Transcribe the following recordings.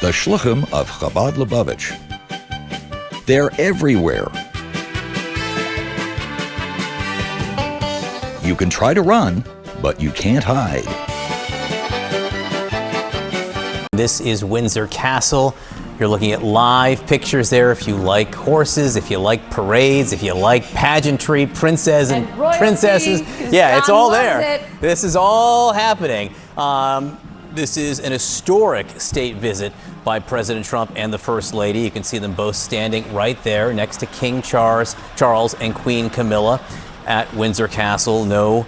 the Shluchim of Chabad Lubavitch. They're everywhere. You can try to run, but you can't hide. This is Windsor Castle. You're looking at live pictures there if you like horses, if you like parades, if you like pageantry, princesses. Yeah, it's all there. This is all happening. This is an historic state visit by President Trump and the First Lady. You can see them both standing right there next to King Charles and Queen Camilla at Windsor Castle. No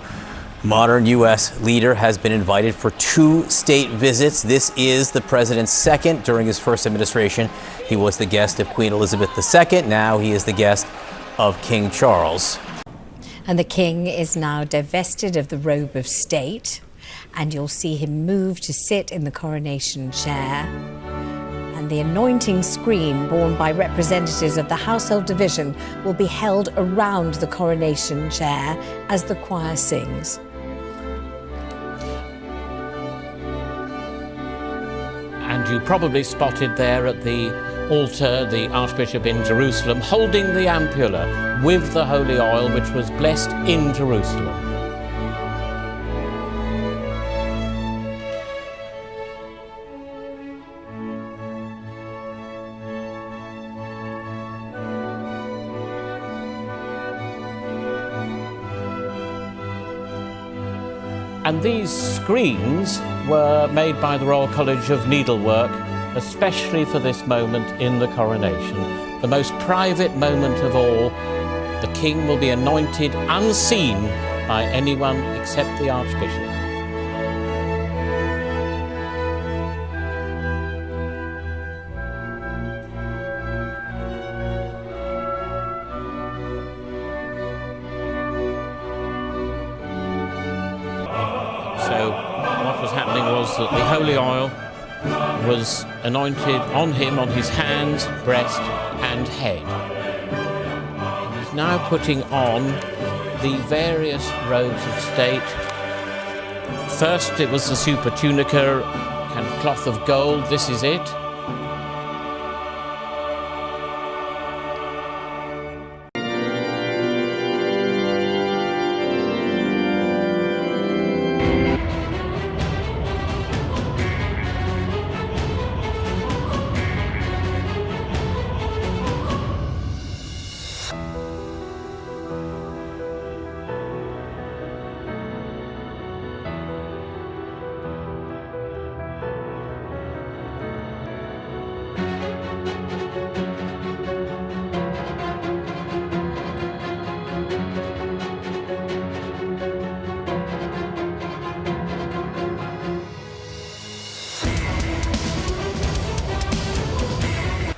modern U.S. leader has been invited for 2 state visits. This is the president's second during his first administration. He was the guest of Queen Elizabeth II. Now he is the guest of King Charles. And the king is now divested of the robe of state, and you'll see him move to sit in the coronation chair. And the anointing screen borne by representatives of the household division will be held around the coronation chair as the choir sings. And you probably spotted there at the altar the Archbishop in Jerusalem holding the ampulla with the holy oil which was blessed in Jerusalem. And these screens were made by the Royal College of Needlework, especially for this moment in the coronation. The most private moment of all, the king will be anointed unseen by anyone except the Archbishop. So what was happening was that the holy oil was anointed on him, on his hands, breast and head. He's now putting on the various robes of state. First it was the super tunica, kind of cloth of gold. This is it.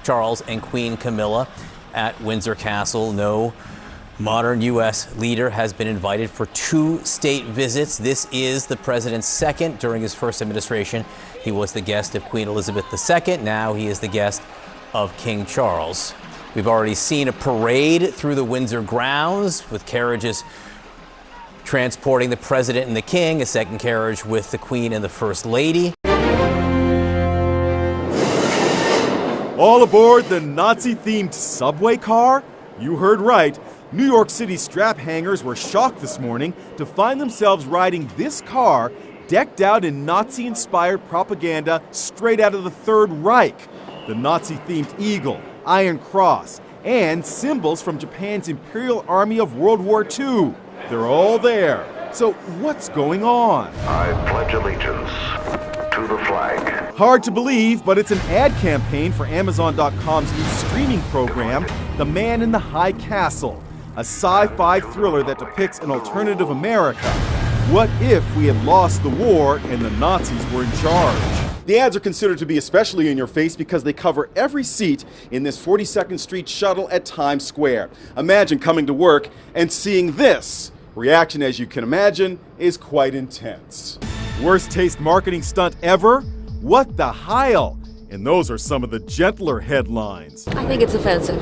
Charles and Queen Camilla at Windsor Castle. No modern U.S. leader has been invited for 2 state visits. This is the president's second during his first administration. He was the guest of Queen Elizabeth II. Now he is the guest of King Charles. We've already seen a parade through the Windsor grounds with carriages transporting the president and the king, a second carriage with the Queen and the First Lady. All aboard the Nazi-themed subway car? You heard right. New York City strap hangers were shocked this morning to find themselves riding this car decked out in Nazi-inspired propaganda straight out of the Third Reich. The Nazi-themed eagle, Iron Cross, and symbols from Japan's Imperial Army of World War II. They're all there. So what's going on? I pledge allegiance to the flag. Hard to believe, but it's an ad campaign for Amazon.com's new streaming program, The Man in the High Castle, a sci-fi thriller that depicts an alternative America. What if we had lost the war and the Nazis were in charge? The ads are considered to be especially in your face because they cover every seat in this 42nd Street shuttle at Times Square. Imagine coming to work and seeing this. Reaction, as you can imagine, is quite intense. Worst taste marketing stunt ever? What the Heil? And those are some of the gentler headlines. I think it's offensive.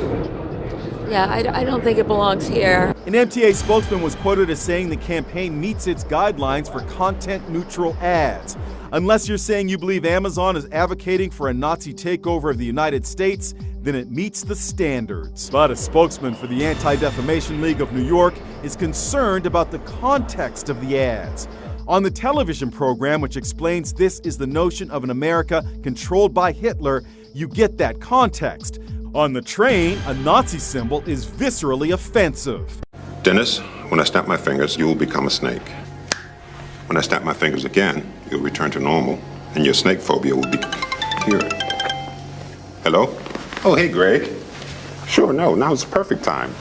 Yeah, I don't think it belongs here. An MTA spokesman was quoted as saying the campaign meets its guidelines for content-neutral ads. Unless you're saying you believe Amazon is advocating for a Nazi takeover of the United States, then it meets the standards. But a spokesman for the Anti-Defamation League of New York is concerned about the context of the ads. On the television program, which explains this is the notion of an America controlled by Hitler, you get that context. On the train, a Nazi symbol is viscerally offensive. Dennis, when I snap my fingers, you will become a snake. When I snap my fingers again, you'll return to normal, and your snake phobia will be cured. Hello? Oh, hey, Greg. Sure, no, now's the perfect time.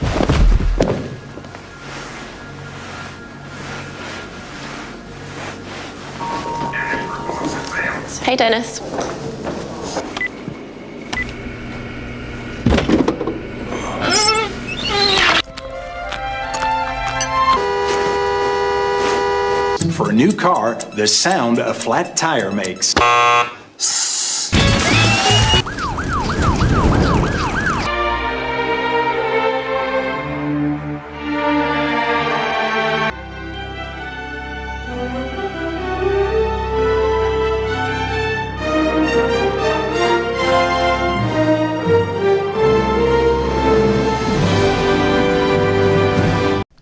Hey, Dennis. For a new car, the sound a flat tire makes.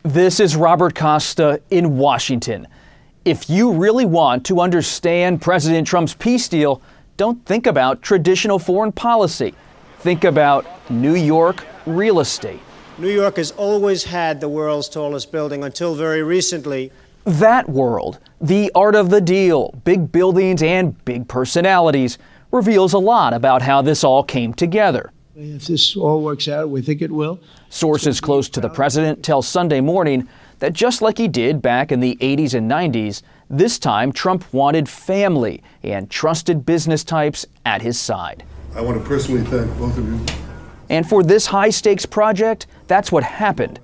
This is Robert Costa in Washington. If you really want to understand President Trump's peace deal, don't think about traditional foreign policy. Think about New York real estate. New York has always had the world's tallest building until very recently. That world, the art of the deal, big buildings and big personalities, reveals a lot about how this all came together. If this all works out, we think it will. Sources close to the president tell Sunday Morning that just like he did back in the 80s and 90s, this time Trump wanted family and trusted business types at his side. I want to personally thank both of you. And for this high-stakes project, that's what happened.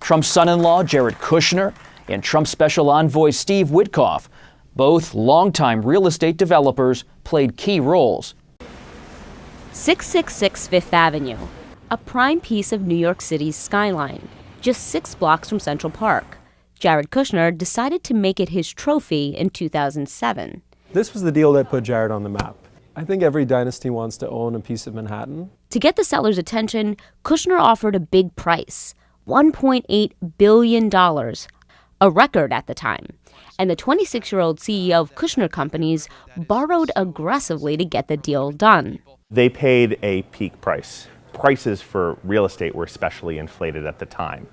Trump's son-in-law, Jared Kushner, and Trump's special envoy, Steve Witkoff, both longtime real estate developers, played key roles. 666 Fifth Avenue, a prime piece of New York City's skyline, just 6 blocks from Central Park. Jared Kushner decided to make it his trophy in 2007. This was the deal that put Jared on the map. I think every dynasty wants to own a piece of Manhattan. To get the seller's attention, Kushner offered a big price, $1.8 billion, a record at the time. And the 26-year-old CEO of Kushner Companies borrowed aggressively to get the deal done. They paid a peak price. Prices for real estate were especially inflated at the time.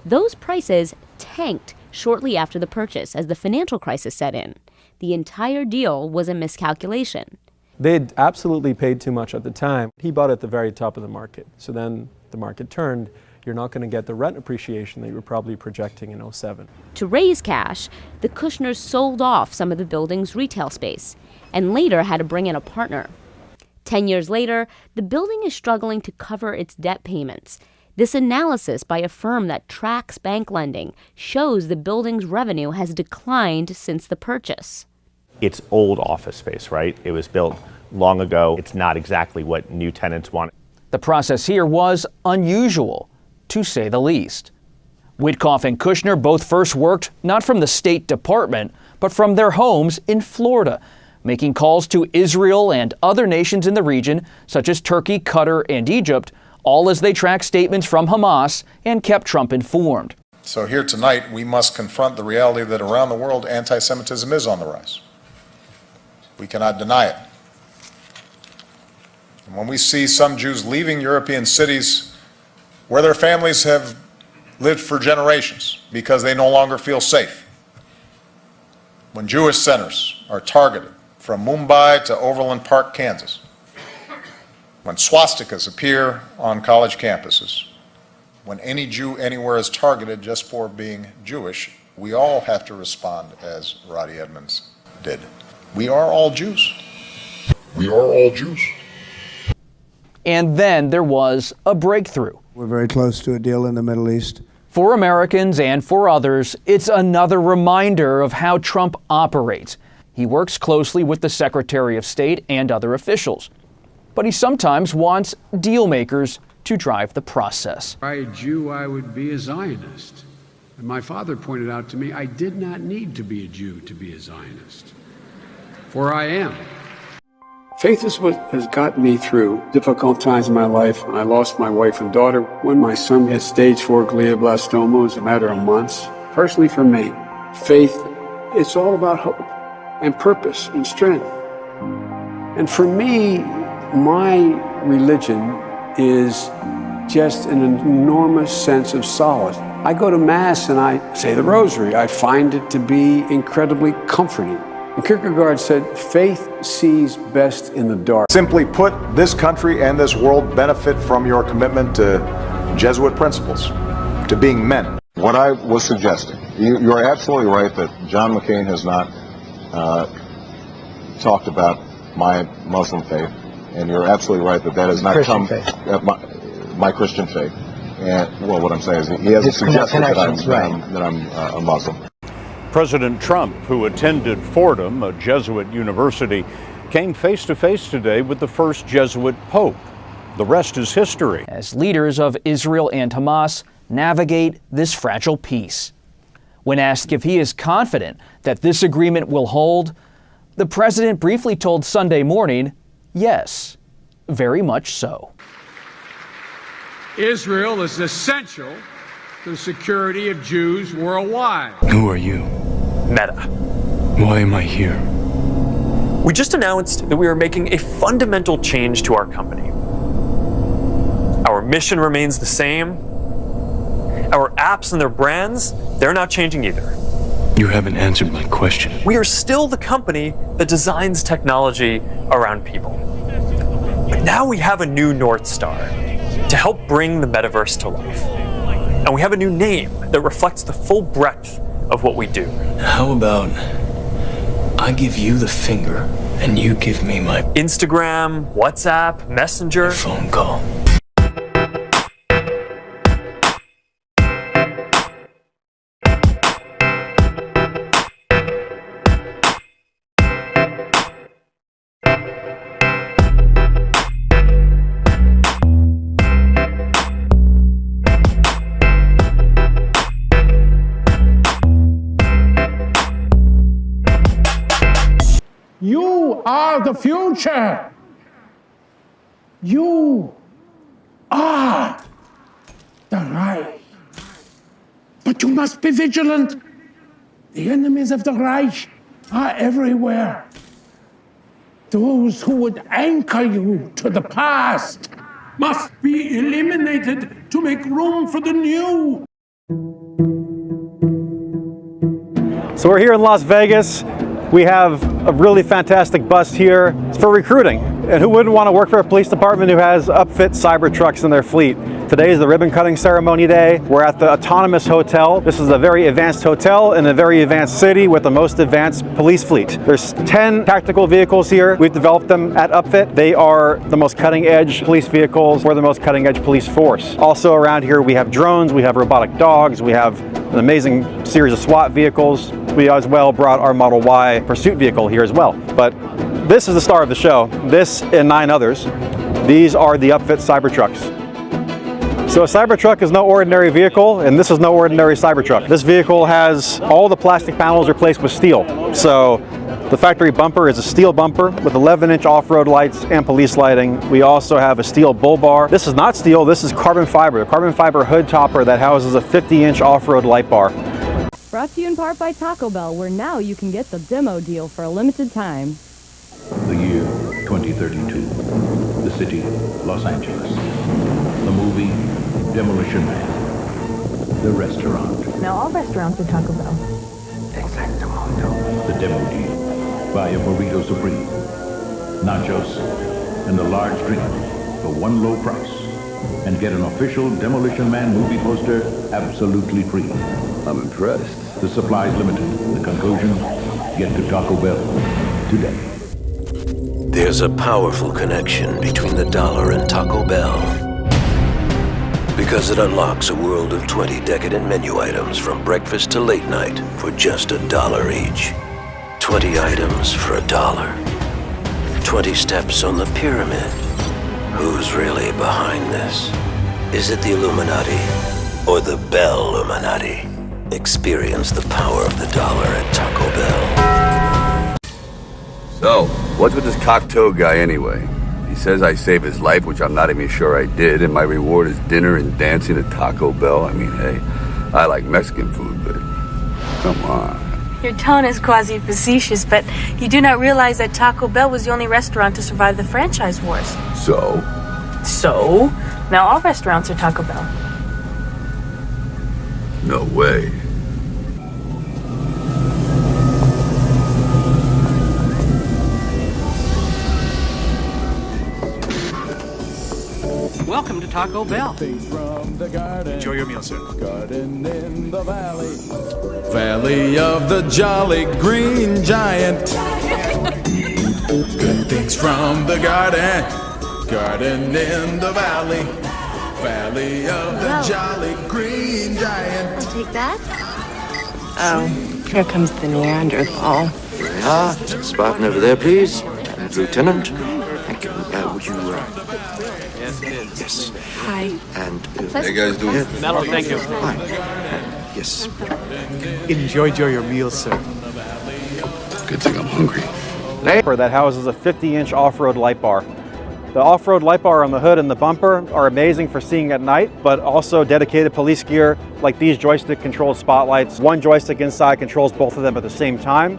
Those prices tanked shortly after the purchase as the financial crisis set in. The entire deal was a miscalculation. They'd absolutely paid too much at the time. He bought at the very top of the market. So then the market turned. You're not going to get the rent appreciation that you were probably projecting in 07. To raise cash, the Kushners sold off some of the building's retail space and later had to bring in a partner. 10 years later, the building is struggling to cover its debt payments. This analysis by a firm that tracks bank lending shows the building's revenue has declined since the purchase. It's old office space, right? It was built long ago. It's not exactly what new tenants want. The process here was unusual, to say the least. Witkoff and Kushner both first worked not from the State Department, but from their homes in Florida, making calls to Israel and other nations in the region, such as Turkey, Qatar, and Egypt, all as they tracked statements from Hamas and kept Trump informed. So here tonight, we must confront the reality that around the world, anti-Semitism is on the rise. We cannot deny it. And when we see some Jews leaving European cities where their families have lived for generations because they no longer feel safe, when Jewish centers are targeted from Mumbai to Overland Park, Kansas, when swastikas appear on college campuses, when any Jew anywhere is targeted just for being Jewish, we all have to respond as Roddy Edmonds did. We are all Jews. We are all Jews. And then there was a breakthrough. We're very close to a deal in the Middle East. For Americans and for others, it's another reminder of how Trump operates. He works closely with the Secretary of State and other officials. But he sometimes wants deal makers to drive the process. Were I a Jew, I would be a Zionist. And my father pointed out to me, I did not need to be a Jew to be a Zionist. for I am. Faith is what has gotten me through difficult times in my life. When I lost my wife and daughter, when my son had stage 4 glioblastoma, it was a matter of months. Personally for me, faith, it's all about hope and purpose and strength. And for me, my religion is just an enormous sense of solace. I go to Mass and I say the Rosary. I find it to be incredibly comforting. And Kierkegaard said, faith sees best in the dark. Simply put, this country and this world benefit from your commitment to Jesuit principles, to being men. What I was suggesting, you're absolutely right that John McCain has not talked about my Muslim faith, and you're absolutely right that that has not Christian come faith. My Christian faith. And well, what I'm saying is he hasn't suggested that I'm a Muslim. President Trump, who attended Fordham, a Jesuit university, came face to face today with the first Jesuit pope. The rest is history. As leaders of Israel and Hamas navigate this fragile peace. When asked if he is confident that this agreement will hold, the president briefly told Sunday Morning, yes, very much so. Israel is essential to the security of Jews worldwide. Who are you? Meta. Why am I here? We just announced that we are making a fundamental change to our company. Our mission remains the same. Our apps and their brands, they're not changing either. You haven't answered my question. We are still the company that designs technology around people. But now we have a new North Star to help bring the metaverse to life. And we have a new name that reflects the full breadth of what we do. How about I give you the finger and you give me my Instagram, WhatsApp, Messenger, phone call. You are the future. You are the Reich. But you must be vigilant. The enemies of the Reich are everywhere. Those who would anchor you to the past must be eliminated to make room for the new. So we're here in Las Vegas. We have a really fantastic bus here. It's for recruiting. And who wouldn't want to work for a police department who has upfit cyber trucks in their fleet? Today is the ribbon cutting ceremony day. We're at the Autonomous Hotel. This is a very advanced hotel in a very advanced city with the most advanced police fleet. There's 10 tactical vehicles here. We've developed them at Upfit. They are the most cutting edge police vehicles. We're the most cutting edge police force. Also around here we have drones, we have robotic dogs, we have an amazing series of SWAT vehicles. We as well brought our Model Y pursuit vehicle here as well. But this is the star of the show. This and 9 others. These are the Upfit Cybertrucks. So a Cybertruck is no ordinary vehicle, and this is no ordinary Cybertruck. This vehicle has all the plastic panels replaced with steel. So the factory bumper is a steel bumper with 11-inch off-road lights and police lighting. We also have a steel bull bar. This is not steel, this is carbon fiber. A carbon fiber hood topper that houses a 50-inch off-road light bar. Brought to you in part by Taco Bell, where now you can get the demo deal for a limited time. The year 2032. The city, Los Angeles. The movie, Demolition Man. The restaurant. Now all restaurants are Taco Bell. The demo deal. Buy a burrito supreme, nachos, and a large drink for one low price. And get an official Demolition Man movie poster absolutely free. I'm impressed. The supply's limited. The conclusion, get to Taco Bell today. There's a powerful connection between the dollar and Taco Bell. Because it unlocks a world of 20 decadent menu items from breakfast to late night for just $1 each. 20 items for $1. 20 steps on the pyramid. Who's really behind this? Is it the Illuminati or the Bell Illuminati? Experience the power of the dollar at Taco Bell. So, what's with this cocktail guy anyway? He says I saved his life, which I'm not even sure I did, and my reward is dinner and dancing at Taco Bell. I mean, hey, I like Mexican food, but come on. Your tone is quasi-facetious, but you do not realize that Taco Bell was the only restaurant to survive the franchise wars. So? So? Now all restaurants are Taco Bell. No way. Welcome to Taco Bell. Enjoy your meal, sir. Garden in the valley. Valley of the jolly green giant. Good things from the garden. Garden in the valley. Valley of the jolly green giant. I'll take that. Oh, here comes the Neanderthal. Spartan over there, please. Lieutenant. Thank you. Would you, Yes. Hi. And... How you guys doing? Mellow, thank you. Hi. Yes. Enjoy your meal, sir. Good thing I'm hungry. That houses a 50-inch off-road light bar. The off-road light bar on the hood and the bumper are amazing for seeing at night, but also dedicated police gear like these joystick-controlled spotlights. One joystick inside controls both of them at the same time.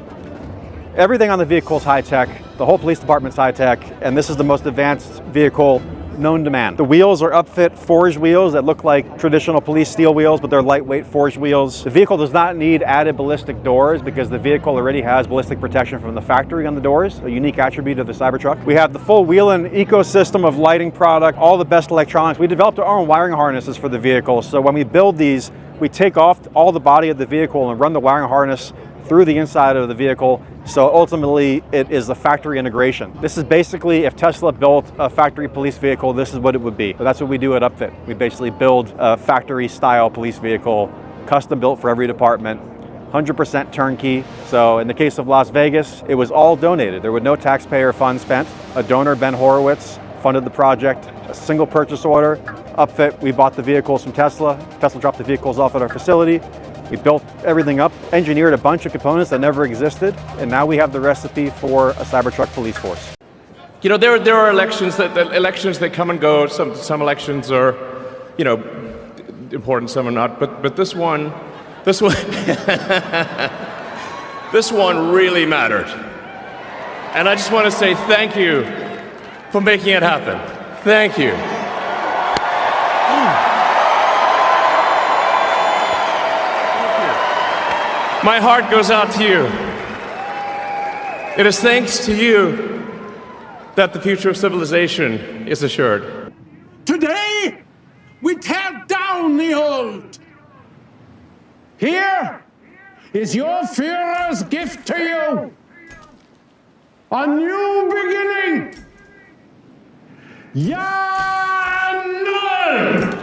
Everything on the vehicle is high-tech. The whole police department's high-tech, and this is the most advanced vehicle known to man. The wheels are upfit forged wheels that look like traditional police steel wheels, but they're lightweight forged wheels. The vehicle does not need added ballistic doors because the vehicle already has ballistic protection from the factory on the doors, a unique attribute of the Cybertruck. We have the full Whelen ecosystem of lighting product, all the best electronics. We developed our own wiring harnesses for the vehicle, so when we build these, we take off all the body of the vehicle and run the wiring harness through the inside of the vehicle, so ultimately it is the factory integration. This is basically, if Tesla built a factory police vehicle, this is what it would be. So that's what we do at Upfit. We basically build a factory style police vehicle, custom built for every department, 100% turnkey. So in the case of Las Vegas, it was all donated. There were no taxpayer funds spent. A donor, Ben Horowitz, funded the project, a single purchase order. Upfit, we bought the vehicles from Tesla. Tesla dropped the vehicles off at our facility. We built everything up, engineered a bunch of components that never existed, and now we have the recipe for a Cybertruck police force. You know, there are elections that come and go. Some elections are, you know, important, some are not. But this one, this one really mattered. And I just want to say thank you for making it happen. Thank you. My heart goes out to you. It is thanks to you that the future of civilization is assured. Today, we tear down the old. Here is your Führer's gift to you. A new beginning. Ja Null!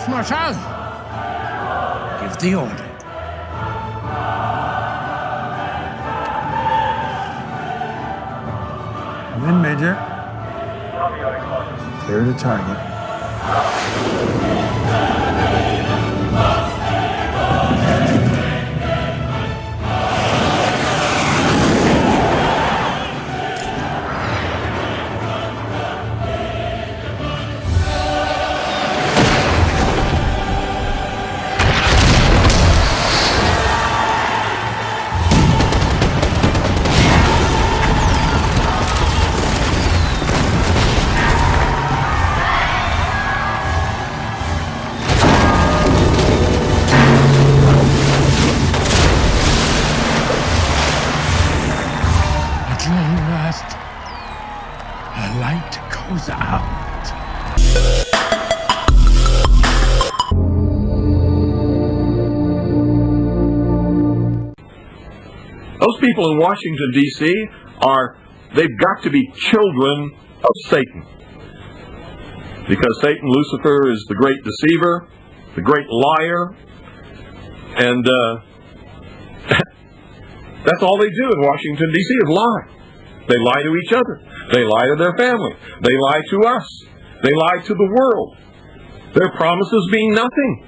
Marshal, give the order. Come in, Major. Clear the target. Those people in Washington, D.C. they've got to be children of Satan. Because Satan, Lucifer, is the great deceiver, the great liar, and That's all they do in Washington, D.C. is lie. They lie to each other. They lie to their family. They lie to us. They lie to the world. Their promises mean nothing.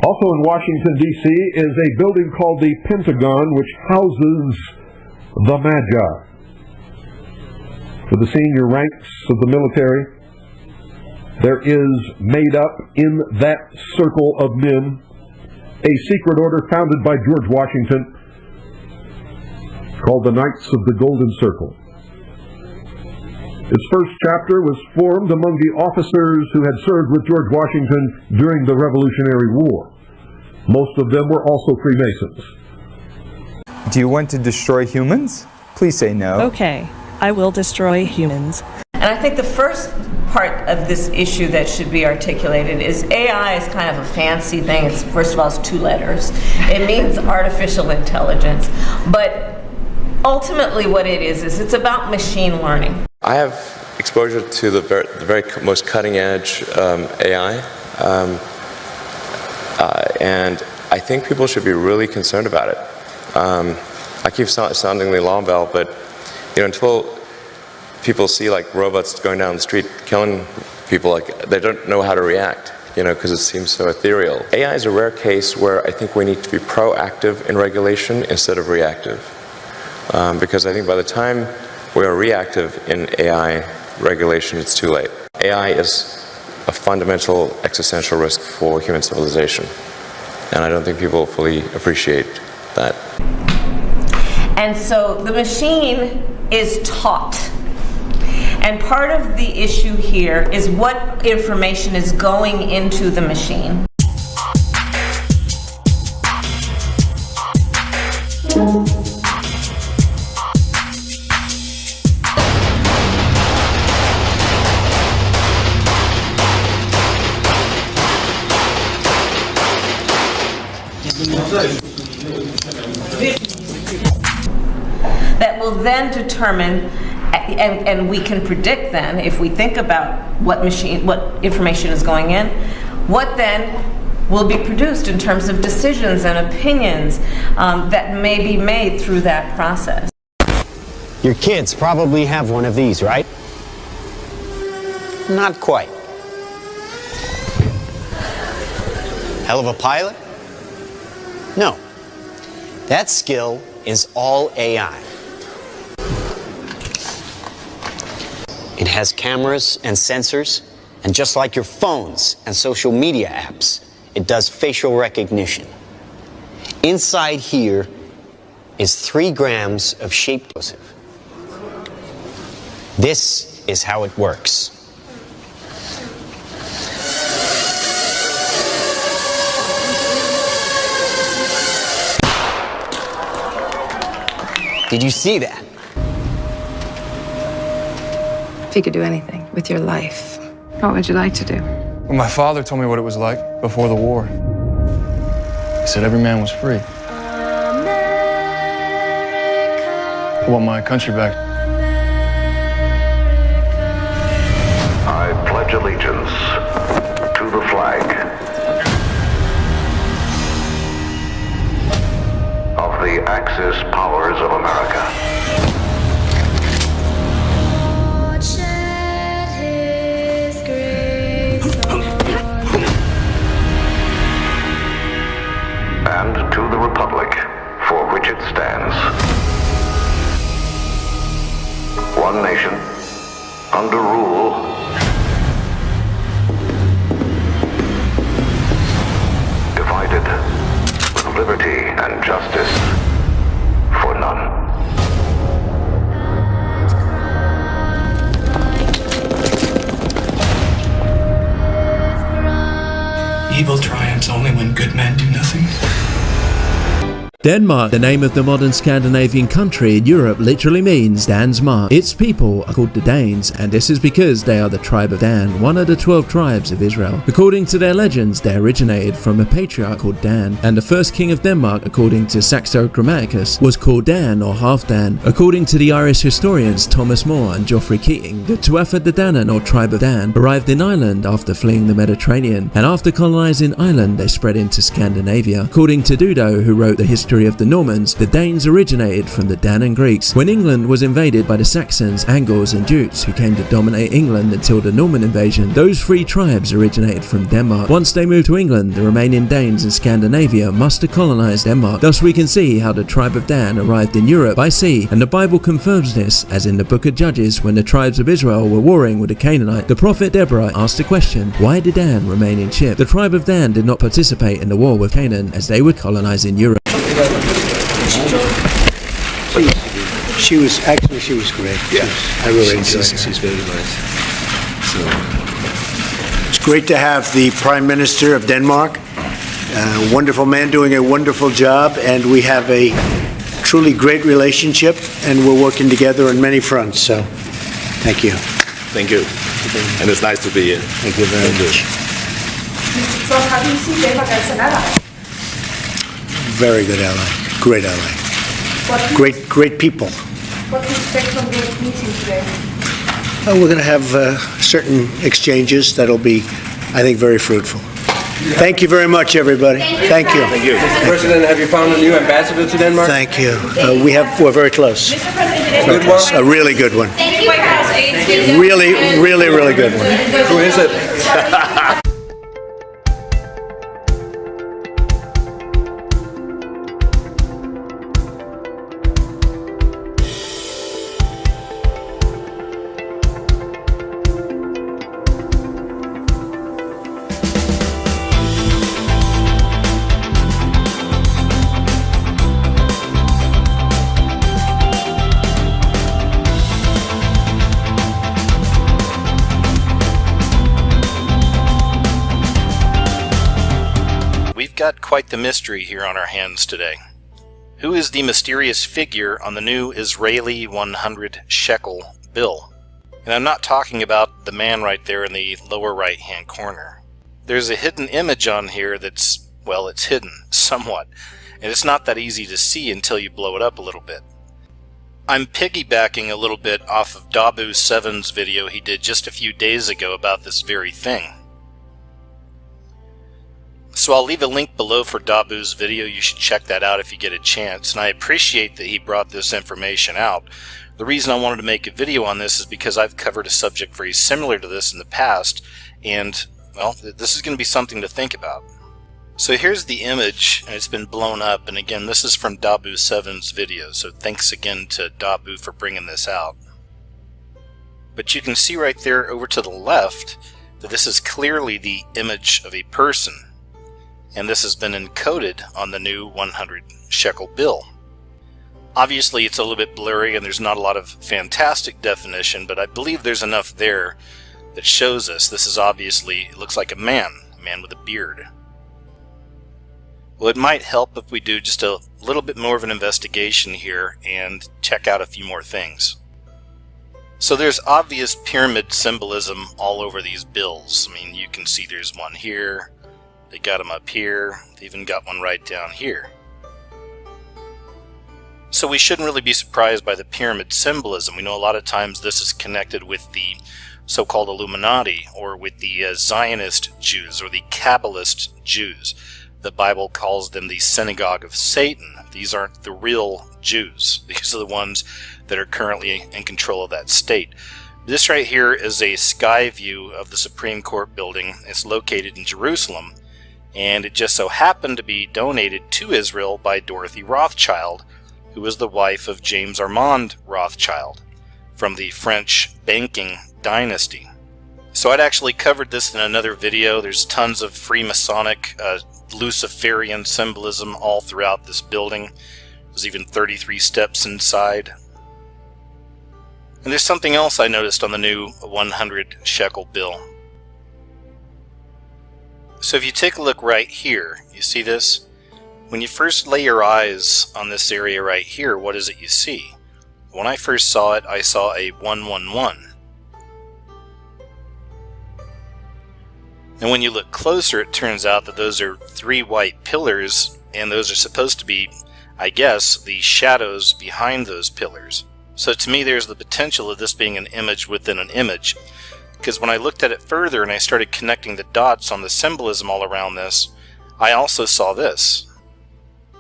Also in Washington, D.C. is a building called the Pentagon, which houses the Magi. For the senior ranks of the military, there is made up in that circle of men a secret order founded by George Washington called the Knights of the Golden Circle. Its first chapter was formed among the officers who had served with George Washington during the Revolutionary War. Most of them were also Freemasons. Do you want to destroy humans? Please say no. Okay, I will destroy humans. And I think the first part of this issue that should be articulated is AI is kind of a fancy thing. It's, first of all, it's 2 letters. It means artificial intelligence. But ultimately what it is it's about machine learning. I have exposure to the very most cutting-edge AI, and I think people should be really concerned about it. I keep sounding the alarm bell, but until people see like robots going down the street killing people, like they don't know how to react, because it seems so ethereal. AI is a rare case where I think we need to be proactive in regulation instead of reactive, because I think by the time we are reactive in AI regulation, it's too late. AI is a fundamental existential risk for human civilization, and I don't think people fully appreciate that. And so the machine is taught. And part of the issue here is what information is going into the machine. That will then determine, and we can predict then, if we think about what information is going in, what then will be produced in terms of decisions and opinions that may be made through that process. Your kids probably have one of these, right? Not quite. Hell of a pilot? No. That skill is all AI. It has cameras and sensors, and just like your phones and social media apps, it does facial recognition. Inside here is 3 grams of shape explosive. This is how it works. Did you see that? If you could do anything with your life, what would you like to do? Well, my father told me what it was like before the war. He said every man was free. I want my country back. I pledge allegiance to the flag of the Axis powers of America. And to the republic for which it stands. One nation, under rule, divided, with liberty and justice for none. Evil triumphs only when good men do nothing. Denmark, the name of the modern Scandinavian country in Europe, literally means Dan's mark. Its people are called the Danes, and this is because they are the tribe of Dan, one of the 12 tribes of Israel. According to their legends, they originated from a patriarch called Dan, and the first king of Denmark, according to Saxo Grammaticus, was called Dan or half Dan. According to the Irish historians Thomas More and Geoffrey Keating, the Tuatha De Danann or tribe of Dan arrived in Ireland after fleeing the Mediterranean, and after colonizing Ireland they spread into Scandinavia. According to Dudo, who wrote the history of the Normans, the Danes originated from the Danann Greeks. When England was invaded by the Saxons, Angles and Jutes, who came to dominate England until the Norman invasion, those three tribes originated from Denmark. Once they moved to England, the remaining Danes in Scandinavia must have colonized Denmark. Thus we can see how the tribe of Dan arrived in Europe by sea, and the Bible confirms this, as in the book of Judges, when the tribes of Israel were warring with the Canaanite, the prophet Deborah asked the question, why did Dan remain in ship? The tribe of Dan did not participate in the war with Canaan, as they were colonizing Europe. She was great. Yeah, I really enjoyed her. She's very nice. So It's great to have the Prime Minister of Denmark, a wonderful man doing a wonderful job, and we have a truly great relationship, and we're working together on many fronts. So, thank you. thank you, and it's nice to be here. Thank you very much. So how do you see Denmark as an ally? Very good ally. Great ally. Great people. What do you expect from the meeting today? We're going to have certain exchanges that'll be, I think, very fruitful. Thank you very much, everybody. Thank you. Thank you. Mr. President, have you found a new ambassador to Denmark? Thank you. We're very close. Mr. President, Very today. close. A really good one. Thank you, White House aides. Really good one. Who is it? Got quite the mystery here on our hands today. Who is the mysterious figure on the new Israeli 100 shekel bill? And I'm not talking about the man right there in the lower right hand corner. There's a hidden image on here that's, well, it's hidden somewhat, and it's not that easy to see until you blow it up a little bit. I'm piggybacking a little bit off of Dabu7's video he did just a few days ago about this very thing. So I'll leave a link below for Dabu's video. You should check that out if you get a chance, and I appreciate that he brought this information out. The reason I wanted to make a video on this is because I've covered a subject very similar to this in the past, and, well, this is going to be something to think about. So here's the image, and it's been blown up, and again, this is from Dabu7's video, so thanks again to Dabu for bringing this out. But you can see right there over to the left that this is clearly the image of a person. And this has been encoded on the new 100 shekel bill. Obviously it's a little bit blurry and there's not a lot of fantastic definition, but I believe there's enough there that shows us this is obviously, it looks like a man with a beard. Well, it might help if we do just a little bit more of an investigation here and check out a few more things. So there's obvious pyramid symbolism all over these bills. I mean, you can see there's one here. They got them up here. They even got one right down here. So we shouldn't really be surprised by the pyramid symbolism. We know a lot of times this is connected with the so-called Illuminati, or with the Zionist Jews, or the Kabbalist Jews. The Bible calls them the synagogue of Satan. These aren't the real Jews. These are the ones that are currently in control of that state. This right here is a sky view of the Supreme Court building. It's located in Jerusalem. And it just so happened to be donated to Israel by Dorothy Rothschild, who was the wife of James Armand Rothschild from the French banking dynasty. So I'd actually covered this in another video. There's tons of Freemasonic, Luciferian symbolism all throughout this building. There's even 33 steps inside. And there's something else I noticed on the new 100 shekel bill. So if you take a look right here, you see this? When you first lay your eyes on this area right here, what is it you see? When I first saw it, I saw a 111. And when you look closer, it turns out that those are 3 white pillars, and those are supposed to be, I guess, the shadows behind those pillars. So to me, there's the potential of this being an image within an image. Because when I looked at it further and I started connecting the dots on the symbolism all around this, I also saw this.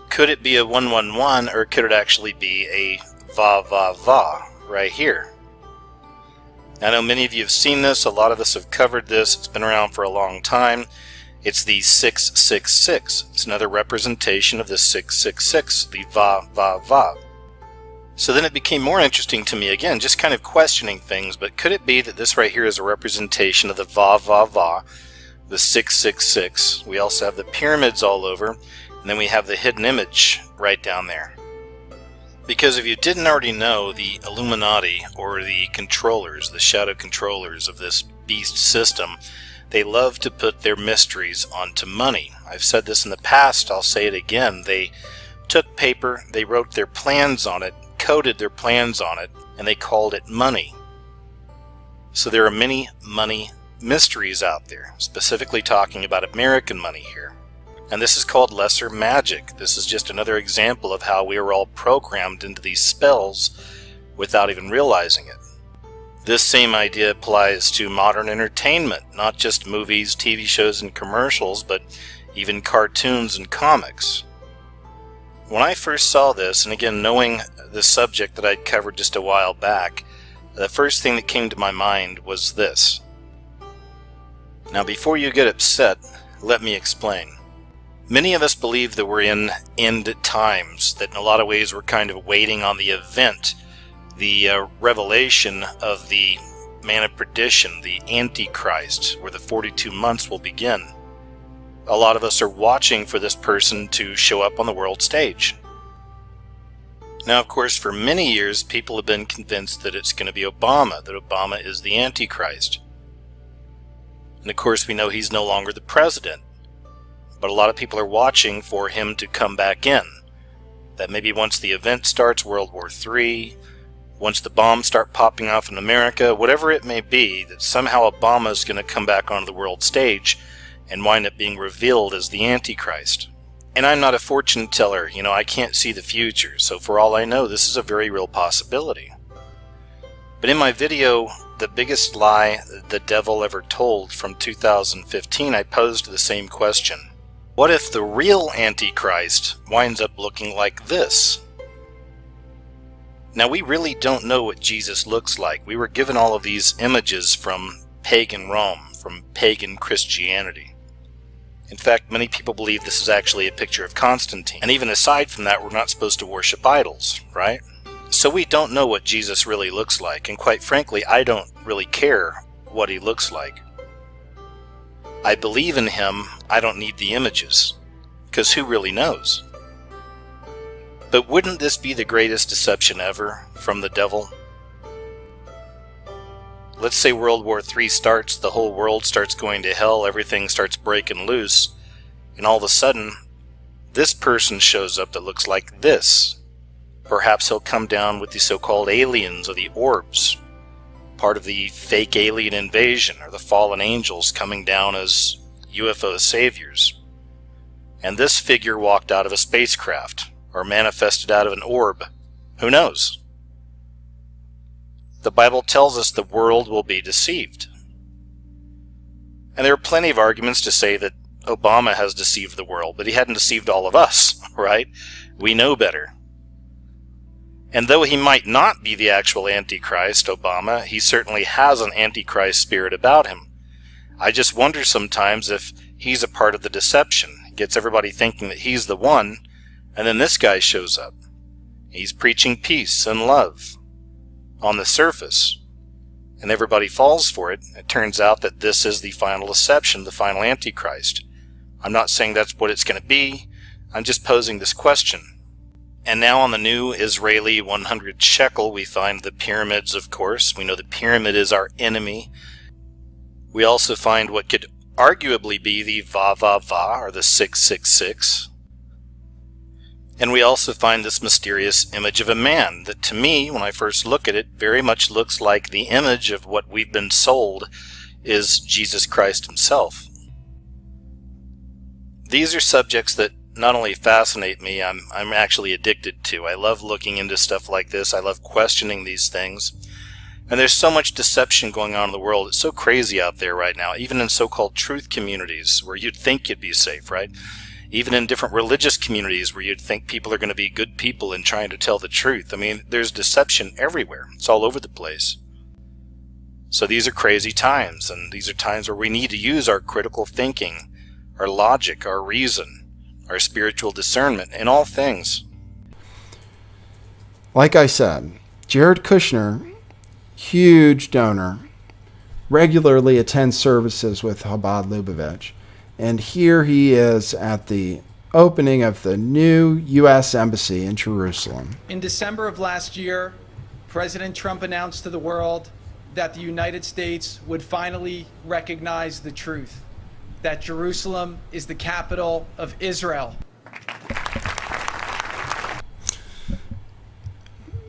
Could it be a 111, or could it actually be a va va va right here? I know many of you have seen this, a lot of us have covered this, it's been around for a long time. It's the 666. It's another representation of the 666, the va va va. So then it became more interesting to me again, just kind of questioning things, but could it be that this right here is a representation of the va va va, the 666? We also have the pyramids all over, and then we have the hidden image right down there. Because if you didn't already know, the Illuminati, or the controllers, the shadow controllers of this beast system, they love to put their mysteries onto money. I've said this in the past, I'll say it again. They took paper, they wrote their plans on it, coded their plans on it, and they called it money. So there are many money mysteries out there, specifically talking about American money here. And this is called lesser magic. This is just another example of how we are all programmed into these spells without even realizing it. This same idea applies to modern entertainment, not just movies, TV shows, and commercials, but even cartoons and comics. When I first saw this, and again knowing the subject that I'd covered just a while back, the first thing that came to my mind was this. Now before you get upset, let me explain. Many of us believe that we're in end times, that in a lot of ways we're kind of waiting on the event, the revelation of the man of perdition, the Antichrist, where the 42 months will begin. A lot of us are watching for this person to show up on the world stage. Now, of course, for many years, people have been convinced that it's going to be Obama, that Obama is the Antichrist. And of course, we know he's no longer the president. But a lot of people are watching for him to come back in. That maybe once the event starts, World War III, once the bombs start popping off in America, whatever it may be, that somehow Obama is going to come back onto the world stage and wind up being revealed as the Antichrist. And I'm not a fortune teller, I can't see the future, so for all I know, this is a very real possibility. But in my video, The Biggest Lie the Devil Ever Told from 2015, I posed the same question. What if the real Antichrist winds up looking like this? Now, we really don't know what Jesus looks like. We were given all of these images from pagan Rome, from pagan Christianity. In fact, many people believe this is actually a picture of Constantine. And even aside from that, we're not supposed to worship idols, right? So we don't know what Jesus really looks like, and quite frankly, I don't really care what he looks like. I believe in him, I don't need the images, because who really knows? But wouldn't this be the greatest deception ever from the devil? Let's say World War III starts, the whole world starts going to hell, everything starts breaking loose, and all of a sudden, this person shows up that looks like this. Perhaps he'll come down with the so-called aliens or the orbs, part of the fake alien invasion, or the fallen angels coming down as UFO saviors. And this figure walked out of a spacecraft, or manifested out of an orb. Who knows? The Bible tells us the world will be deceived. And there are plenty of arguments to say that Obama has deceived the world, but he hadn't deceived all of us, right? We know better. And though he might not be the actual Antichrist, Obama, he certainly has an Antichrist spirit about him. I just wonder sometimes if he's a part of the deception. He gets everybody thinking that he's the one, and then this guy shows up. He's preaching peace and love on the surface, and everybody falls for it. It turns out that this is the final deception, the final Antichrist. I'm not saying that's what it's going to be. I'm just posing this question. And now on the new Israeli 100 shekel, we find the pyramids, of course. We know the pyramid is our enemy. We also find what could arguably be the va va va, or the 666. And we also find this mysterious image of a man that, to me, when I first look at it, very much looks like the image of what we've been sold is Jesus Christ himself. These are subjects that not only fascinate me, I'm actually addicted to. I love looking into stuff like this. I love questioning these things. And there's so much deception going on in the world. It's so crazy out there right now, even in so-called truth communities where you'd think you'd be safe, right? Even in different religious communities where you'd think people are going to be good people and trying to tell the truth. I mean, there's deception everywhere. It's all over the place. So these are crazy times, and these are times where we need to use our critical thinking, our logic, our reason, our spiritual discernment in all things. Like I said, Jared Kushner, huge donor, regularly attends services with Chabad Lubavitch. And here he is at the opening of the new U.S. Embassy in Jerusalem. In December of last year, President Trump announced to the world that the United States would finally recognize the truth, that Jerusalem is the capital of Israel.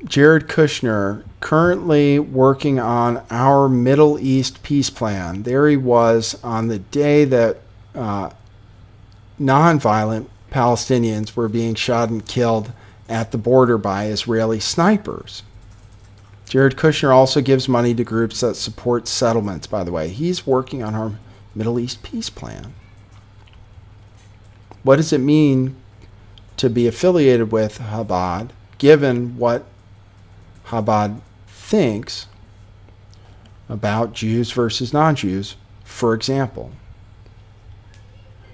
Jared Kushner, currently working on our Middle East peace plan. There he was on the day that nonviolent Palestinians were being shot and killed at the border by Israeli snipers. Jared Kushner also gives money to groups that support settlements, by the way. He's working on our Middle East peace plan. What does it mean to be affiliated with Chabad, given what Chabad thinks about Jews versus non-Jews, for example?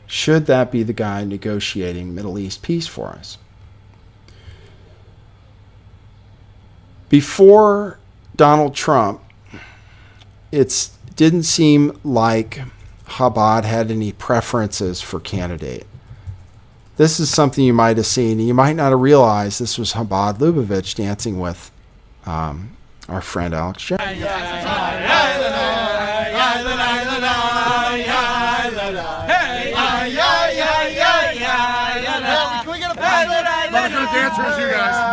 Should that be the guy negotiating Middle East peace for us? Before Donald Trump, it didn't seem like Chabad had any preferences for candidate. This is something you might have seen. You might not have realized this was Chabad Lubavitch dancing with our friend Alex Jones. Dancers, you guys.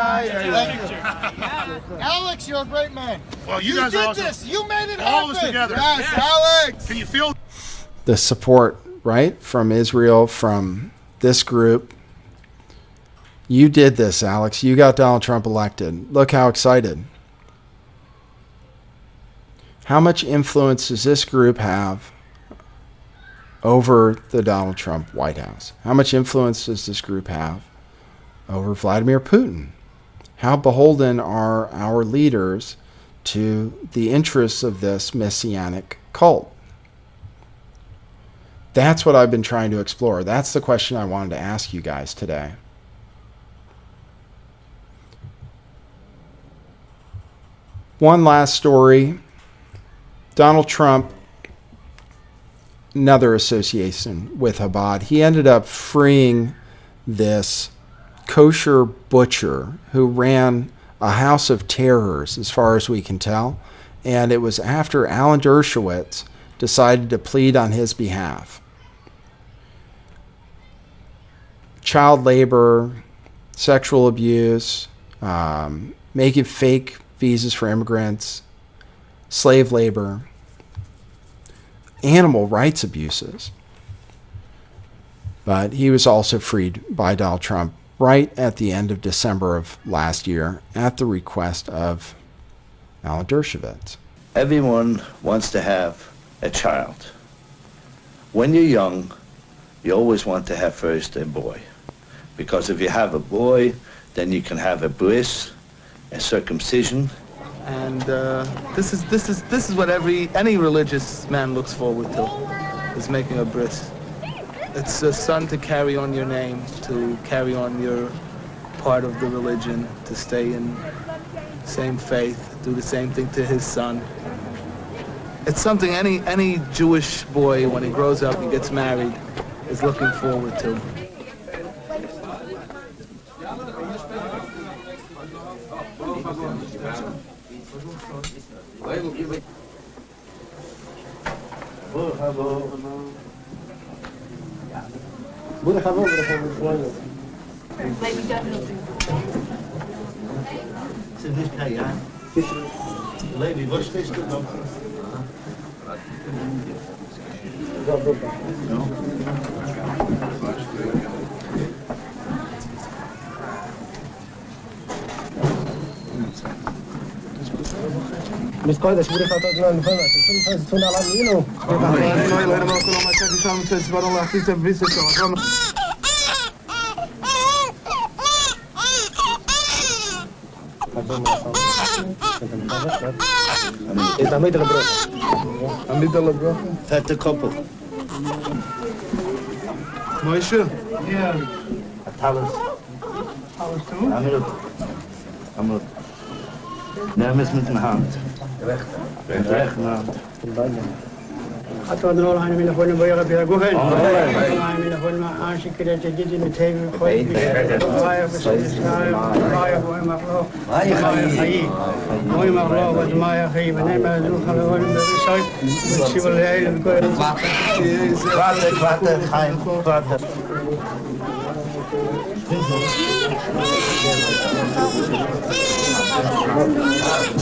Alex, you're a great man. Well, you guys did awesome. This. You made it happen. All of us together. Yes, Alex. Can you feel the support, right, from Israel, from this group? You did this, Alex. You got Donald Trump elected. Look how excited. How much influence does this group have over the Donald Trump White House? How much influence does this group have over Vladimir Putin? How beholden are our leaders to the interests of this messianic cult? That's what I've been trying to explore. That's the question I wanted to ask you guys today. One last story. Donald Trump, another association with Chabad, he ended up freeing this kosher butcher who ran a house of terrors, as far as we can tell. And it was after Alan Dershowitz decided to plead on his behalf. Child labor, sexual abuse, making fake visas for immigrants, slave labor, animal rights abuses. But he was also freed by Donald Trump right at the end of December of last year at the request of Alan Dershowitz. Everyone wants to have a child. When you're young, you always want to have first a boy. Because if you have a boy, then you can have a bris, a circumcision. And this is what any religious man looks forward to, is making a bris. It's a son to carry on your name, to carry on your part of the religion, to stay in same faith, do the same thing to his son. It's something any Jewish boy, when he grows up and gets married, is looking forward to. Lady, what's this? Miss Coida, segura que eu tô falando, você não lá mim, não? Fette Koppel. Moshe? Yeah. Talis. Alles toe? Amrut. Neem eens met een hand. Met de rechterhand. حتى نروح عن من أخونا بيغا بيغا عن من أخونا عاشي كده تجدي نتهيب خوي رايح بسيسلام رايح وين مغلوب خيي وين مغلوب وما يا خيي من ما ذو خلوه بالرسالة بتسيب الليل بقول Vater, Chaim, Vater.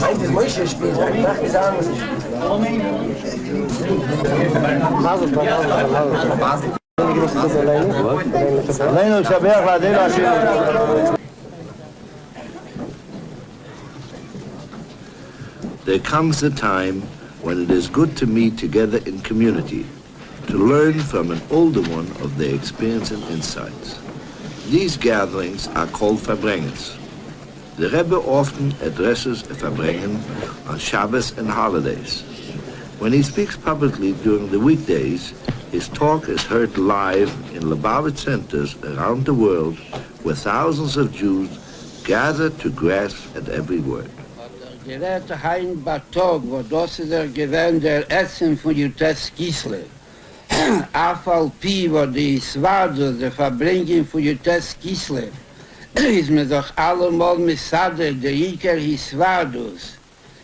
عندي المويشة شبيز عندي أخي زعمل There comes a time when it is good to meet together in community, to learn from an older one of their experience and insights. These gatherings are called Verbrengens. The Rebbe often addresses a Verbrengen on Shabbos and holidays. When he speaks publicly during the weekdays, his talk is heard live in Lubavitch centers around the world where thousands of Jews gather to grasp at every word. Gerät hein Batog, wo das ist gewähnt der Essen von Jutes Kislev. Afal Pi, wo die Svado, der Verbringen von Jutes Kislev, ist mir doch allemal Messade, der Iker Hisvados,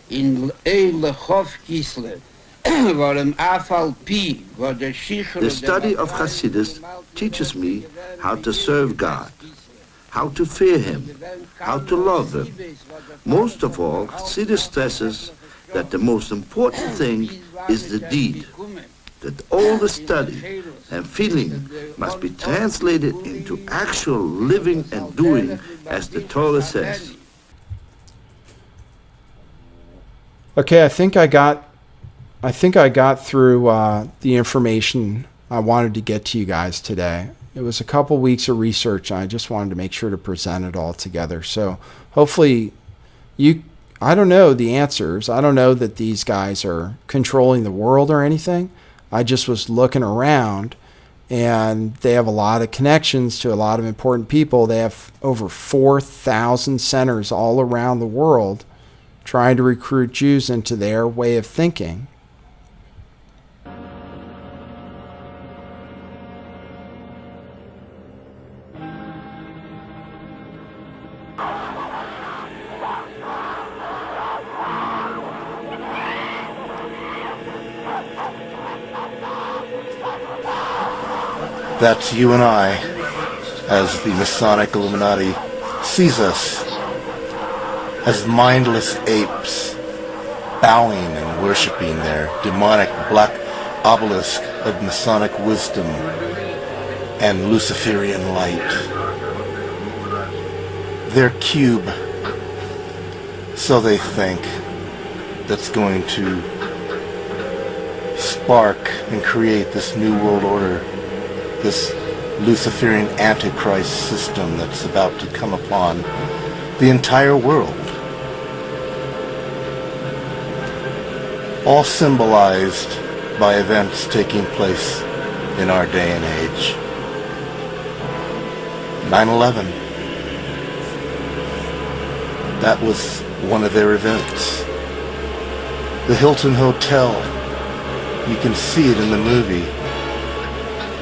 in Lechov Kislev, wo dem Afal Pi, wo der Shichr... The study of Hasidus teaches me how to serve God, how to fear Him, how to love Him. Most of all, Hasidus stresses that the most important thing is the deed, that all the study and feeling must be translated into actual living and doing as the Torah says. Okay, I think I got through the information I wanted to get to you guys today. It was a couple weeks of research, and I just wanted to make sure to present it all together. So hopefully I don't know the answers. I don't know that these guys are controlling the world or anything. I just was looking around, and they have a lot of connections to a lot of important people. They have over 4,000 centers all around the world trying to recruit Jews into their way of thinking. That's you and I, as the Masonic Illuminati sees us, as mindless apes, bowing and worshipping their demonic black obelisk of Masonic wisdom and Luciferian light. Their cube, so they think, that's going to spark and create this new world order, this Luciferian Antichrist system that's about to come upon the entire world. All symbolized by events taking place in our day and age. 9/11. That was one of their events. The Hilton Hotel, you can see it in the movie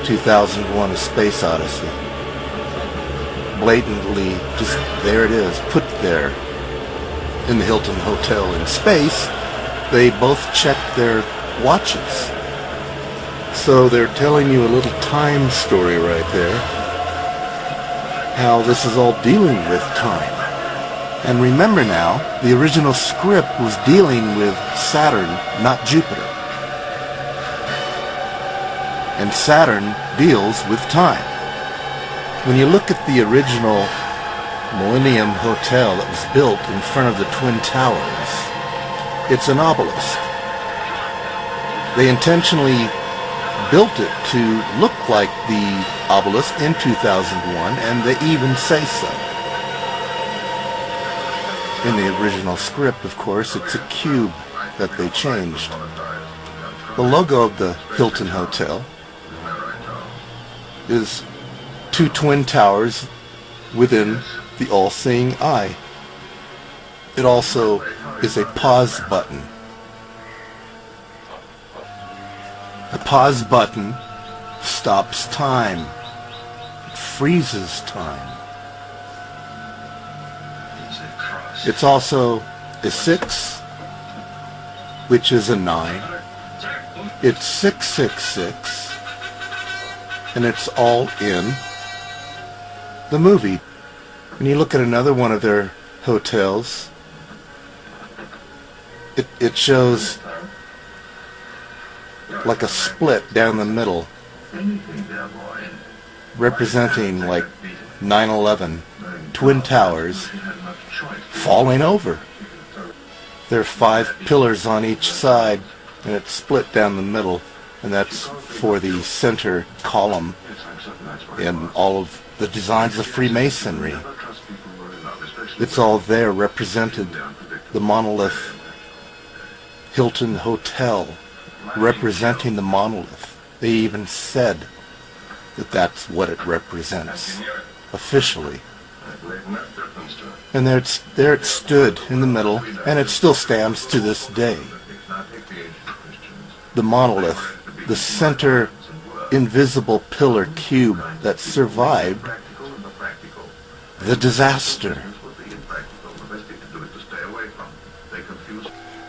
2001: A Space Odyssey. Blatantly, just there it is, put there in the Hilton Hotel in space. They both checked their watches. So they're telling you a little time story right there. how this is all dealing with time. And remember now, the original script was dealing with Saturn, not Jupiter. And Saturn deals with time. When you look at the original Millennium Hotel that was built in front of the Twin Towers, it's an obelisk. They intentionally built it to look like the obelisk in 2001, and they even say so. In the original script, of course, it's a cube that they changed. The logo of the Hilton Hotel is two twin towers within the all-seeing eye. It also is a pause button. The pause button stops time. It freezes time. It's also a 6, which is a 9. It's 666, and it's all in the movie. When you look at another one of their hotels, it shows like a split down the middle, representing like 9/11, Twin Towers falling over. There are 5 pillars on each side, and it's split down the middle, and that's for the center column in all of the designs of Freemasonry. It's all there represented. The monolith Hilton Hotel representing the monolith. They even said that that's what it represents officially. And there it stood in the middle, and it still stands to this day. The monolith, the center invisible pillar cube that survived the disaster.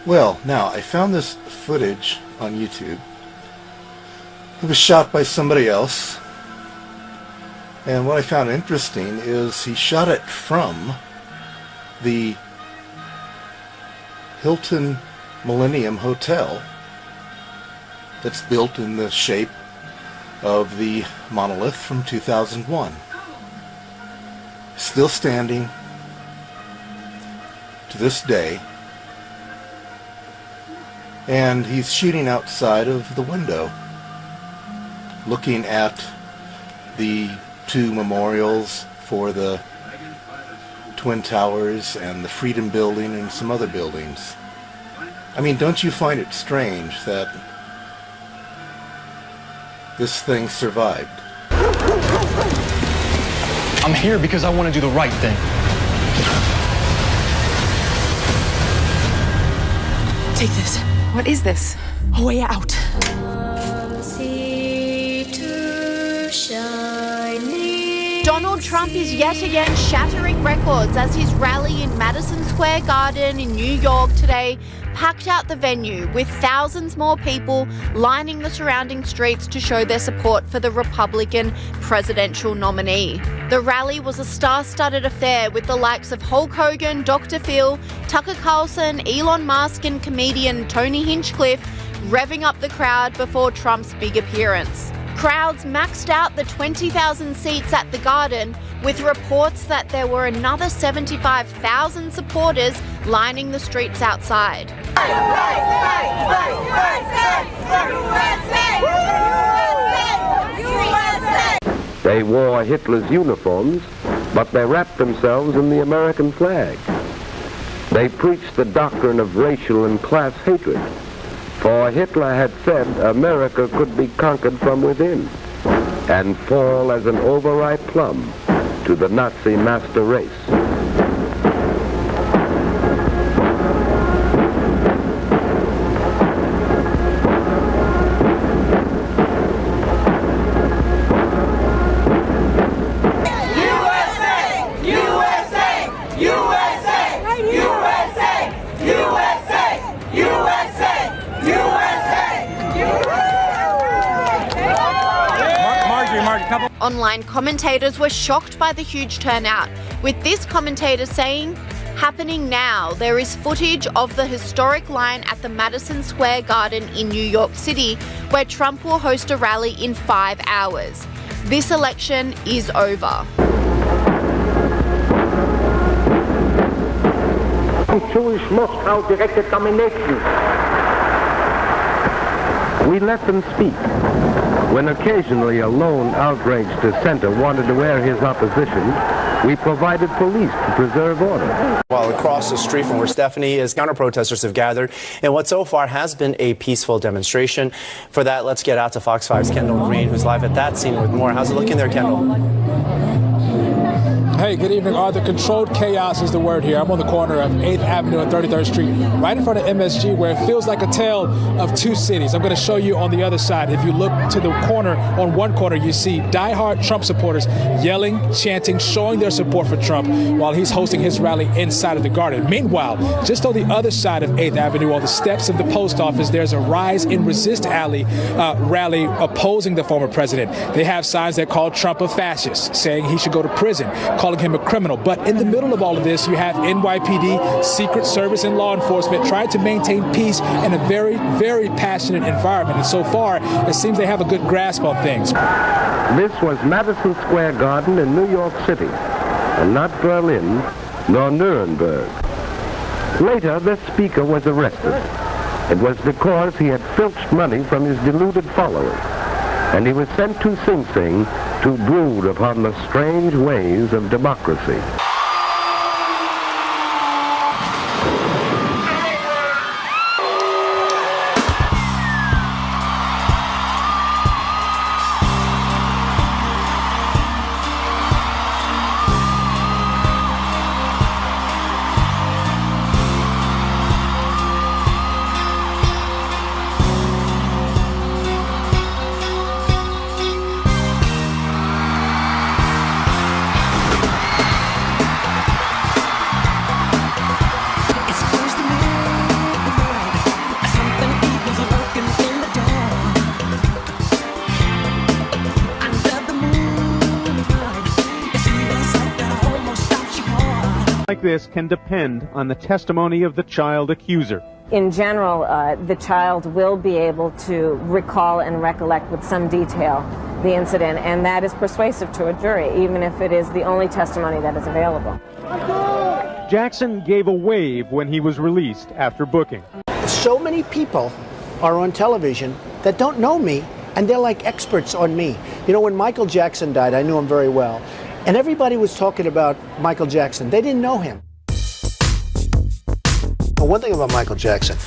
Well, now, I found this footage on YouTube. It was shot by somebody else. And what I found interesting is he shot it from the Hilton Millennium Hotel that's built in the shape of the monolith from 2001. Still standing to this day. And he's shooting outside of the window, looking at the 2 memorials for the Twin Towers and the Freedom Building and some other buildings. I mean, don't you find it strange that this thing survived? I'm here because I want to do the right thing. Take this. What is this? A way out. Donald Trump is yet again shattering records as his rally in Madison Square Garden in New York today packed out the venue with thousands more people lining the surrounding streets to show their support for the Republican presidential nominee. The rally was a star-studded affair with the likes of Hulk Hogan, Dr. Phil, Tucker Carlson, Elon Musk and comedian Tony Hinchcliffe revving up the crowd before Trump's big appearance. Crowds maxed out the 20,000 seats at the Garden, with reports that there were another 75,000 supporters lining the streets outside. They wore Hitler's uniforms, but they wrapped themselves in the American flag. They preached the doctrine of racial and class hatred, for Hitler had said America could be conquered from within and fall as an overripe plum to the Nazi master race. Marjorie, couple. Online commentators were shocked by the huge turnout, with this commentator saying, "Happening now, there is footage of the historic line at the Madison Square Garden in New York City, where Trump will host a rally in 5 hours. This election is over." Jewish Moscow-directed domination. We let them speak. When occasionally a lone outraged dissenter wanted to air his opposition, we provided police to preserve order. While across the street from where Stephanie is, counter-protesters have gathered in what so far has been a peaceful demonstration. For that, let's get out to Fox 5's Kendall Green, who's live at that scene with more. How's it looking there, Kendall? Hey, good evening, Arthur. Controlled chaos is the word here. I'm on the corner of 8th Avenue and 33rd Street, right in front of MSG, where it feels like a tale of two cities. I'm going to show you on the other side. If you look to the corner, on one corner, you see diehard Trump supporters yelling, chanting, showing their support for Trump while he's hosting his rally inside of the Garden. Meanwhile, just on the other side of 8th Avenue, on the steps of the post office, there's a Rise and Resist rally opposing the former president. They have signs that call Trump a fascist, saying he should go to prison, calling him a criminal. But in the middle of all of this, you have NYPD, Secret Service, and law enforcement trying to maintain peace in a very, very passionate environment. And so far, it seems they have a good grasp on things. This was Madison Square Garden in New York City, and not Berlin nor Nuremberg. Later, the speaker was arrested. It was because he had filched money from his deluded followers, and he was sent to Sing Sing to brood upon the strange ways of democracy. Like this can depend on the testimony of the child accuser. In general, the child will be able to recall and recollect with some detail the incident, and that is persuasive to a jury, even if it is the only testimony that is available. Jackson gave a wave when he was released after booking. So many people are on television that don't know me, and they're like experts on me. You know, when Michael Jackson died, I knew him very well. And everybody was talking about Michael Jackson. They didn't know him. Well, one thing about Michael Jackson,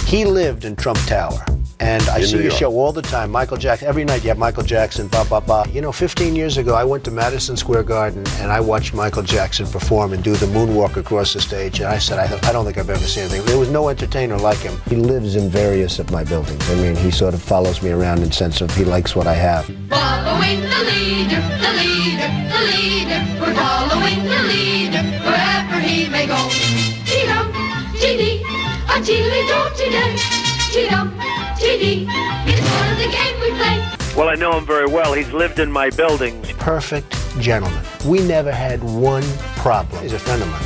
he lived in Trump Tower. And I see your show all the time, Michael Jackson. Every night you have Michael Jackson, blah, blah, blah. You know, 15 years ago, I went to Madison Square Garden and I watched Michael Jackson perform and do the moonwalk across the stage. And I said, I don't think I've ever seen anything. There was no entertainer like him. He lives in various of my buildings. I mean, he sort of follows me around in the sense of he likes what I have. Following the leader, the leader, the leader. We're following the leader wherever he may go. Chee-dum, chee-dee, a chee-lee-doo-chee-day. Chee-dum, chee-dee, it's part of the game we play. Well, I know him very well. He's lived in my buildings. Perfect gentleman. We never had one problem. He's a friend of mine.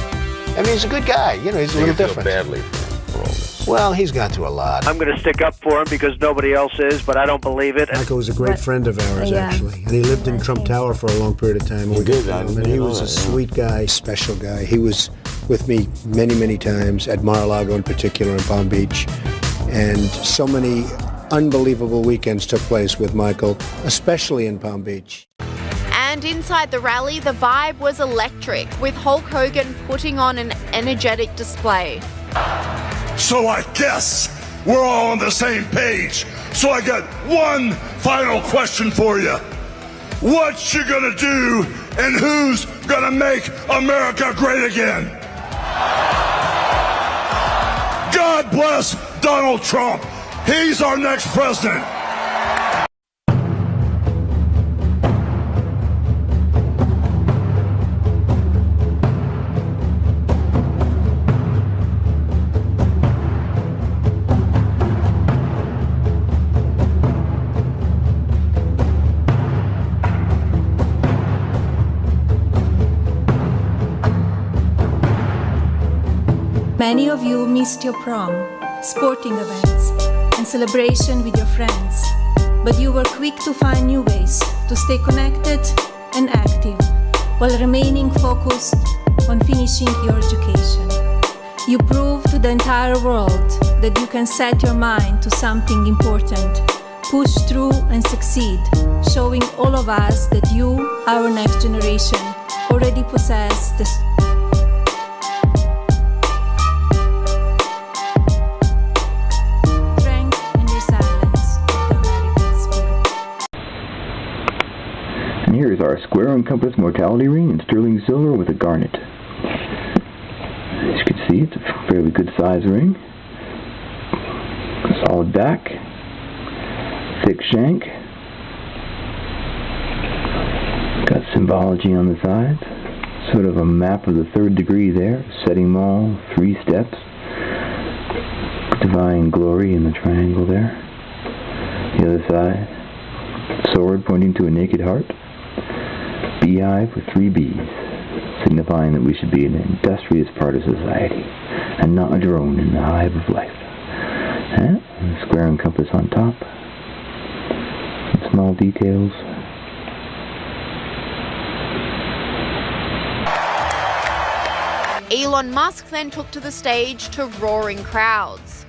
I mean, he's a good guy. You know, he's a little different. Badly for all this. Well, he's gone through a lot. I'm going to stick up for him because nobody else is, but I don't believe it. Michael was a great friend of ours, actually. And he lived in Trump Tower for a long period of time. He did, and he was a sweet guy, special guy. He was with me many, many times, at Mar-a-Lago in particular, in Palm Beach. And so many unbelievable weekends took place with Michael, especially in Palm Beach. And inside the rally, the vibe was electric, with Hulk Hogan putting on an energetic display. So I guess we're all on the same page. So I got one final question for you. What you gonna do and who's gonna make America great again? God bless Donald Trump. He's our next president. Many of you missed your prom, sporting events, and celebration with your friends, but you were quick to find new ways to stay connected and active while remaining focused on finishing your education. You proved to the entire world that you can set your mind to something important, push through and succeed, showing all of us that you, our next generation, already possess the strength and resilience of the American spirit. And here is our square and compass mortality ring in sterling silver with a garnet. As you can see, it's a fairly good size ring. Solid back, thick shank. Got symbology on the sides. Sort of a map of the third degree there. Setting mall, 3 steps. Divine glory in the triangle there. The other side, sword pointing to a naked heart. Beehive with 3 bees, signifying that we should be an industrious part of society and not a drone in the hive of life. And a square and compass on top. Some small details. Elon Musk then took to the stage to roaring crowds.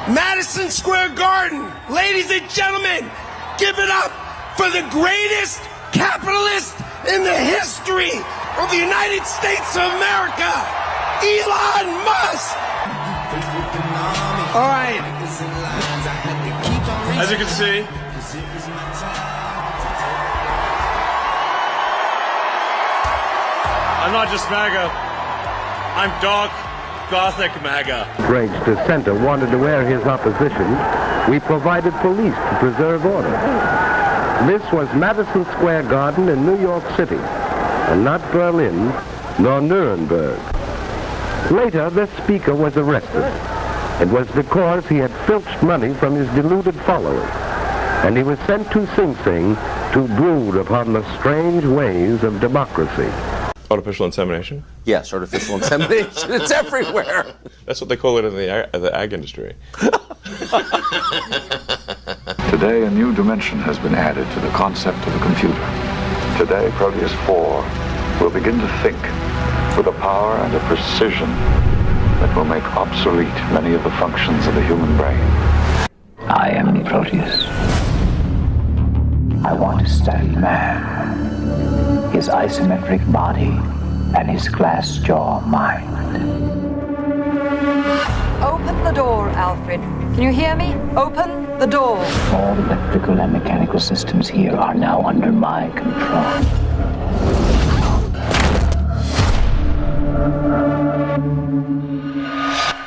Madison Square Garden, ladies and gentlemen, give it up for the greatest capitalist in the history of the United States of America, Elon Musk. All right. As you can see, I'm not just MAGA, I'm dark, gothic MAGA. Strange dissenter wanted to air his opposition. We provided police to preserve order. This was Madison Square Garden in New York City, and not Berlin nor Nuremberg. Later, the speaker was arrested. It was because he had filched money from his deluded followers, and he was sent to Sing Sing to brood upon the strange ways of democracy. Artificial insemination? Yes, artificial insemination. It's everywhere. That's what they call it in the ag industry. Today, a new dimension has been added to the concept of the computer. Today, Proteus 4 will begin to think with a power and a precision that will make obsolete many of the functions of the human brain. I am Proteus. I want to study man, his isometric body, and his glass jaw mind. Open the door, Alfred. Can you hear me? Open the door. All electrical and mechanical systems here are now under my control.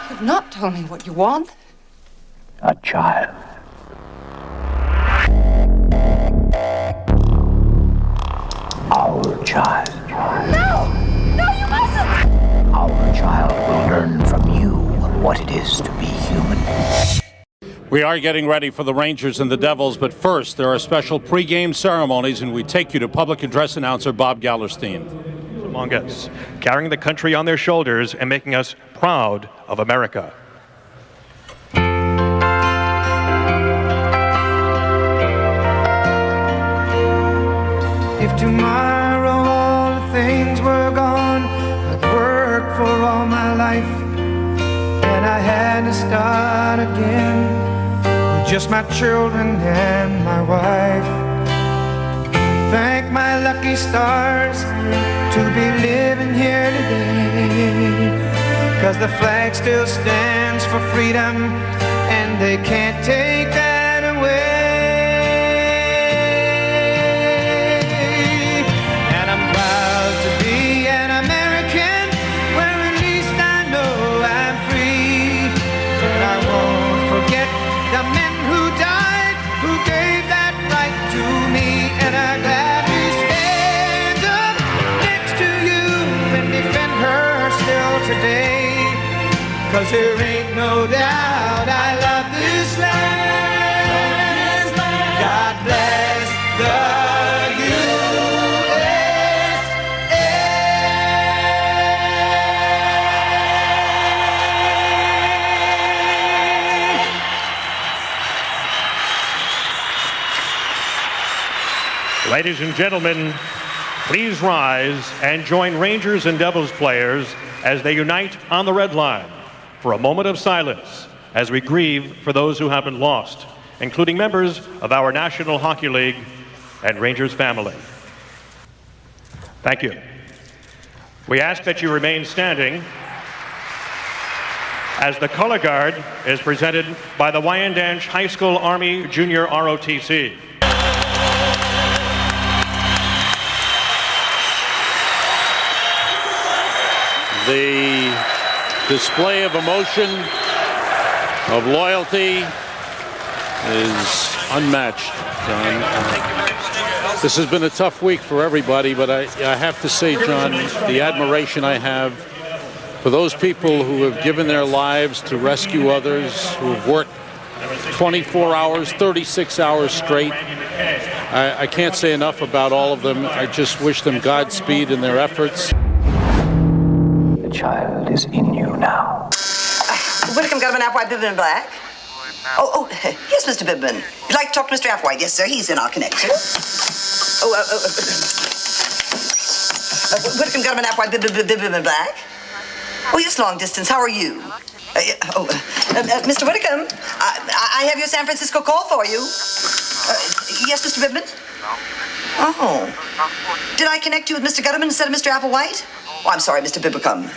You've not told me what you want. A child. Our child. No! No, you mustn't! Our child will learn from you what it is to be human. We are getting ready for the Rangers and the Devils, but first there are special pregame ceremonies, and we take you to public address announcer Bob Gallerstein. Among us, carrying the country on their shoulders and making us proud of America. If tomorrow all the things were gone, I'd work for all my life, and I had to start again with just my children and my wife. Thank my lucky stars to be living here today, 'cause the flag still stands for freedom, and they can't take that away. Today, 'cause there ain't no doubt I love this land. God bless the USA. Ladies and gentlemen, please rise and join Rangers and Devils players as they unite on the red line for a moment of silence as we grieve for those who have been lost, including members of our National Hockey League and Rangers family. Thank you. We ask that you remain standing as the color guard is presented by the Wyandanch High School Army Junior ROTC. The display of emotion, of loyalty, is unmatched, John. This has been a tough week for everybody, but I have to say, John, the admiration I have for those people who have given their lives to rescue others, who have worked 24 hours, 36 hours straight. I can't say enough about all of them. I just wish them Godspeed in their efforts. The child is in you now. Welcome, Government Applewhite, Bibbin and Black. Oh, yes, Mr. Bibbin. You'd like to talk to Mr. Applewhite? Yes, sir, he's in our connection. Welcome, Government Applewhite, Bibbin and Black. Oh, yes, long distance. How are you? Mr. Whitcomb, I have your San Francisco call for you. Yes, Mr. Bibbin? Oh. Did I connect you with Mr. Gutterman instead of Mr. Applewhite? Oh, I'm sorry, Mr. Bibbicum.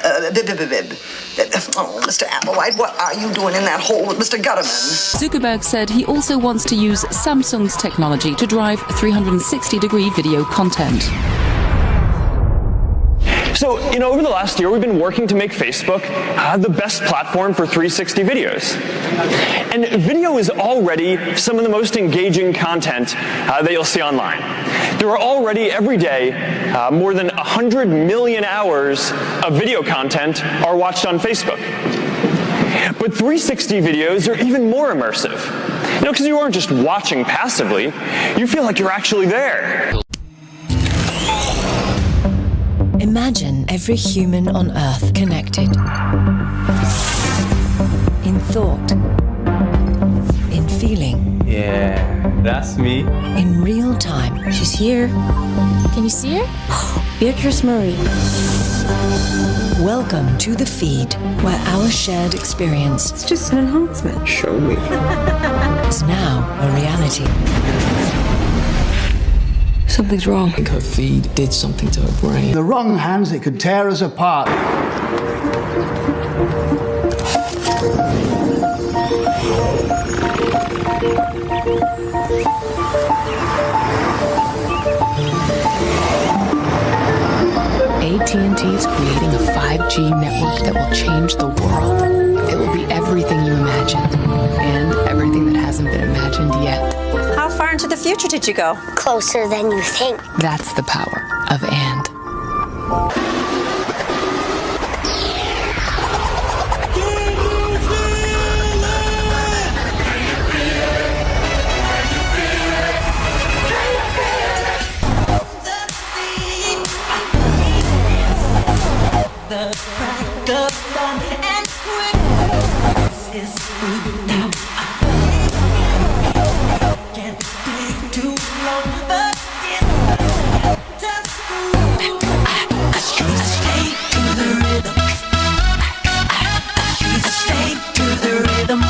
Oh, Mr. Applewhite, what are you doing in that hole with Mr. Gutterman? Zuckerberg said he also wants to use Samsung's technology to drive 360-degree video content. So, over the last year, we've been working to make Facebook the best platform for 360 videos. And video is already some of the most engaging content that you'll see online. There are already, every day, more than 100 million hours of video content are watched on Facebook. But 360 videos are even more immersive. Because you aren't just watching passively, you feel like you're actually there. Imagine every human on Earth connected. In thought. In feeling. Yeah, that's me. In real time. She's here. Can you see her? Beatrice Marie. Welcome to the feed, where our shared experience... It's just an enhancement. Show me. ...is now a reality. Something's wrong. I think her feed did something to her brain. The wrong hands, it could tear us apart. AT&T is creating a 5G network that will change the world. It will be everything you imagined, and everything that hasn't been imagined yet. How far into the future did you go? Closer than you think. That's the power of and. The crack of dawn and quick is now. Can't stay too long, but it's just stay to the rhythm. Stay to the rhythm.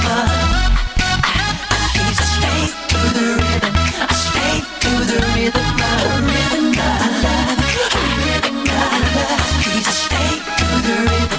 Stay to the rhythm. Stay to the rhythm. Rhythm I love. Rhythm I love. Stay to the rhythm.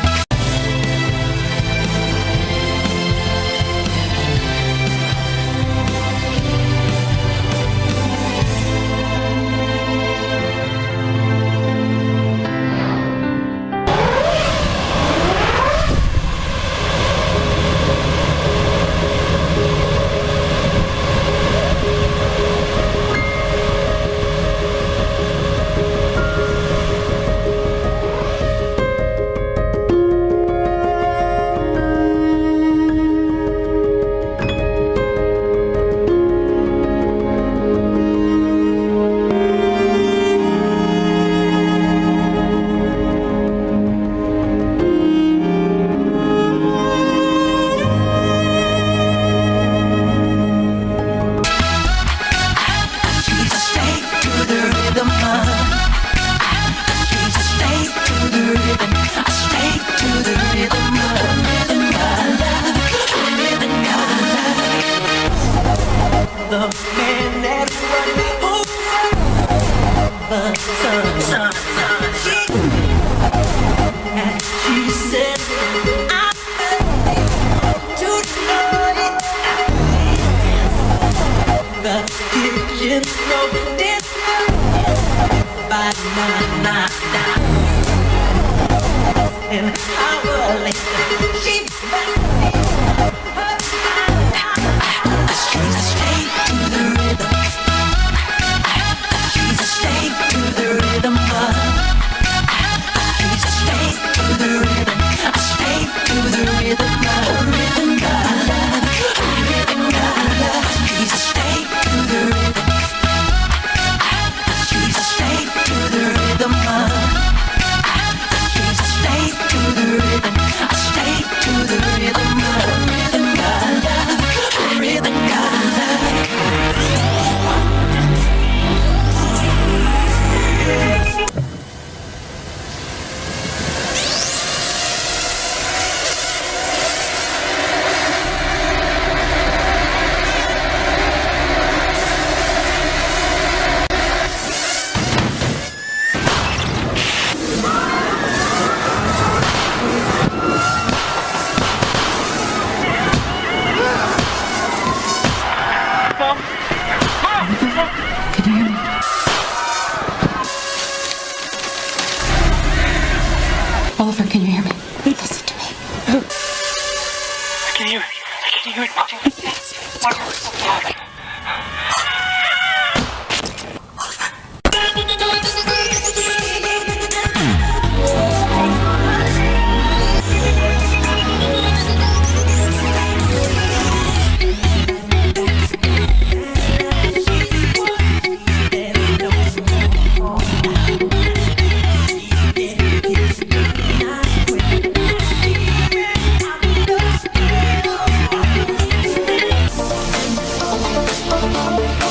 Oliver, can you hear me? Listen to me. I can hear it. I can hear it. It's wonderful. Oh,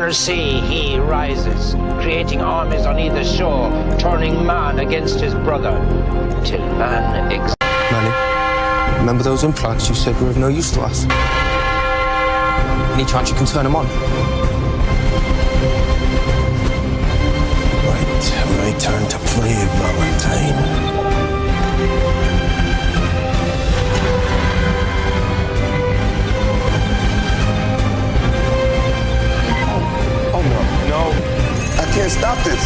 inner sea he rises, creating armies on either shore, turning man against his brother, till man Manny, remember those implants you said were of no use to us? Any chance you can turn them on? My turn to play, Valentine. No, I can't stop this.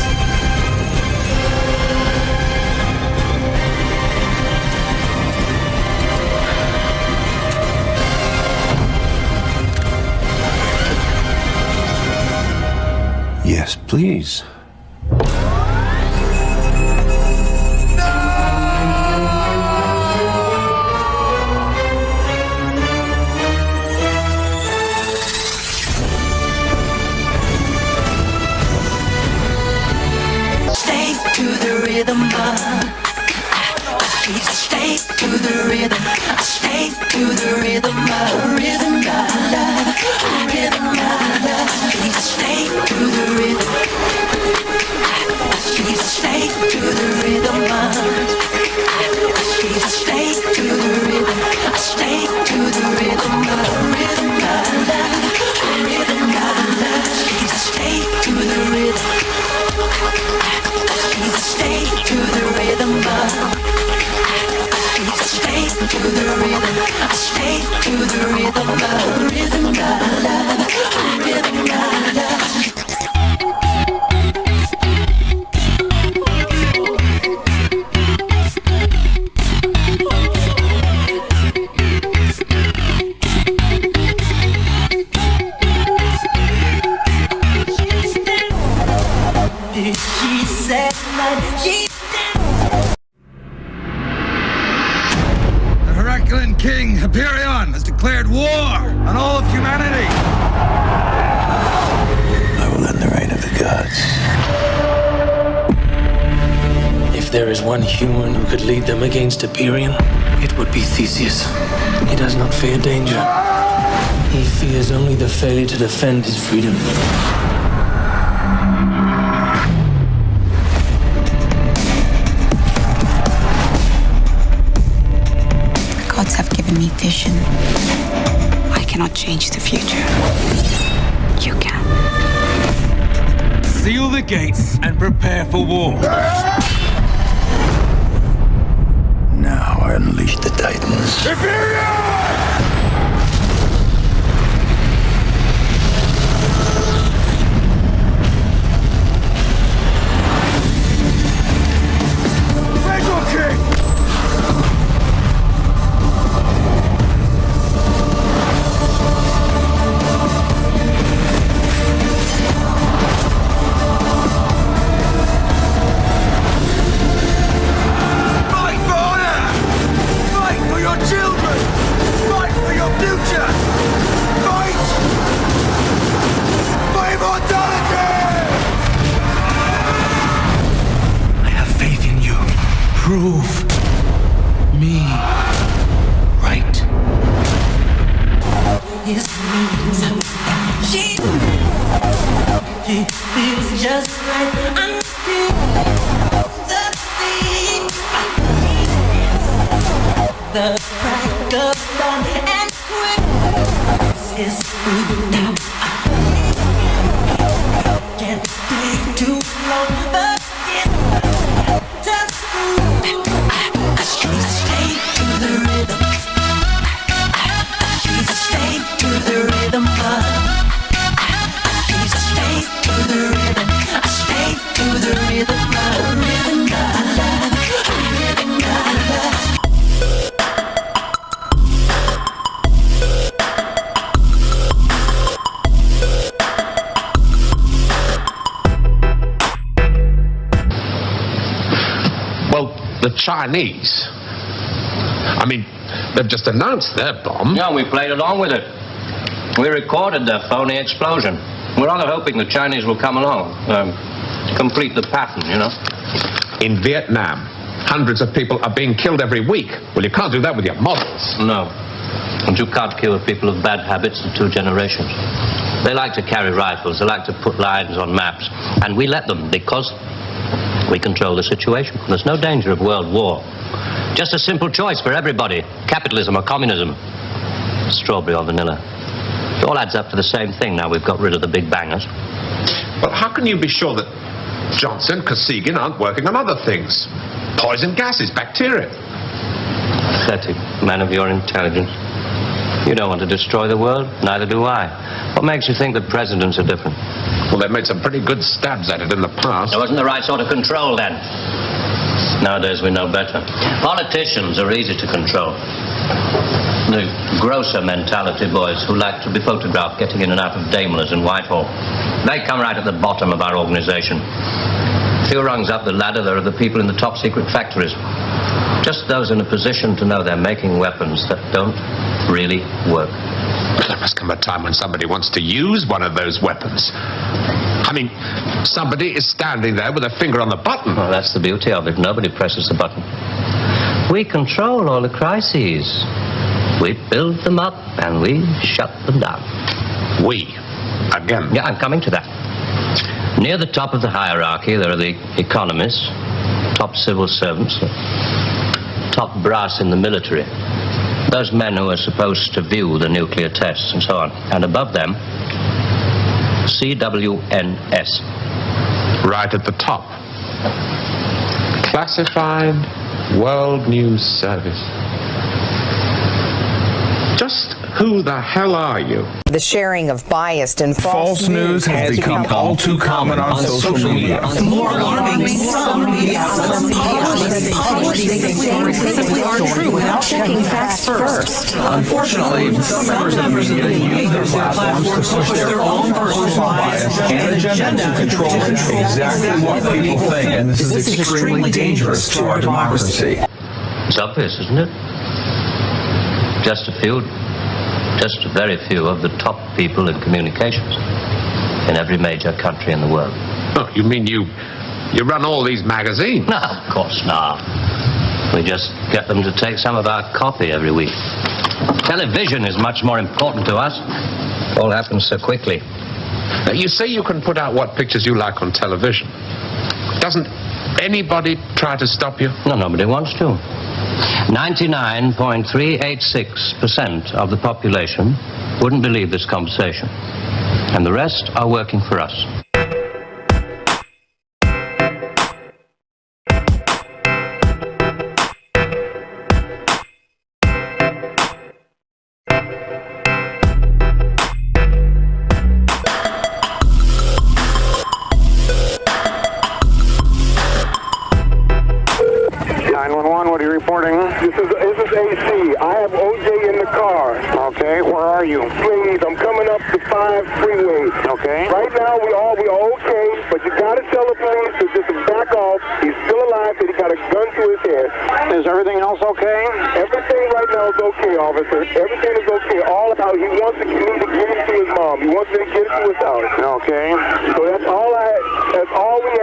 Yes, please. Stay to the rhythm, stay to the rhythm, rhythm God love, rhythm God love. Stay to the rhythm, stay to the rhythm, stay to the rhythm, stay to the rhythm, rhythm God love, rhythm God love. Stay to the rhythm, stay to the rhythm. Stay to the rhythm, stay to the rhythm, rhythm God love, rhythm God love. She said that she King Apollyon has declared war on all of humanity. I will end the reign of the gods. If there is one human who could lead them against Apollyon, it would be Theseus. He does not fear danger. He fears only the failure to defend his freedom. Gods have given me vision. I cannot change the future. You can. Seal the gates and prepare for war. Now I unleash the Titans. Prove me right. She feels just right until the beat, the crack of dawn and quick is now. Can't take too long, but it's just stay to the rhythm. Stay to the rhythm. Stay to the rhythm. Stay to the rhythm. Rhythm God love. Rhythm God love. Well, the Chinese, I mean, they've just announced their bomb. Yeah, we played along with it. We recorded the phony explosion. We're rather hoping the Chinese will come along, complete the pattern, you know. In Vietnam, hundreds of people are being killed every week. Well, you can't do that with your models. No. And you can't kill people of bad habits in 2 generations. They like to carry rifles, they like to put lines on maps, and we let them because we control the situation. There's no danger of world war. Just a simple choice for everybody, capitalism or communism, strawberry or vanilla. It all adds up to the same thing now we've got rid of the big bangers. But how can you be sure that Johnson, Kosygin aren't working on other things? Poison gases, bacteria. Pathetic man of your intelligence. You don't want to destroy the world, neither do I. What makes you think that presidents are different? Well, they've made some pretty good stabs at it in the past. There wasn't the right sort of control then. Nowadays we know better. Politicians are easy to control. The grosser mentality boys who like to be photographed getting in and out of Daimlers in Whitehall. They come right at the bottom of our organization. A few rungs up the ladder, there are the people in the top secret factories. Just those in a position to know they're making weapons that don't really work. But there must come a time when somebody wants to use one of those weapons. I mean, somebody is standing there with a finger on the button. Well, that's the beauty of it. Nobody presses the button. We control all the crises. We build them up and we shut them down. We? Again? Yeah, I'm coming to that. Near the top of the hierarchy, there are the economists, top civil servants, top brass in the military. Those men who are supposed to view the nuclear tests and so on. And above them, CWNS. Right at the top. Classified World News Service. Just who the hell are you? The sharing of biased and false news has become all too common on social media. More alarming, some media are true without checking facts first. Unfortunately, some members of the media use their platforms to push their own personal bias and agenda to control exactly what people think, and this is extremely dangerous to our democracy. It's obvious, isn't it? Just a very few of the top people in communications in every major country in the world. Oh, you mean you run all these magazines? No, of course not. We just get them to take some of our copy every week. Television is much more important to us. It all happens so quickly. Now, you say you can put out what pictures you like on television. Doesn't anybody try to stop you? No, nobody wants to. 99.386% of the population wouldn't believe this conversation. And the rest are working for us. This is AC. I have OJ in the car. Okay, where are you? Please, I'm coming up the 5 freeway. Okay. Right now, we are okay, but you gotta tell the police to just back off. He's still alive, but he got a gun to his head. Is everything else okay? Everything right now is okay, officer. Everything is okay. All about he wants me to get it to his mom. He wants me to get it to his house. Okay. So that's all we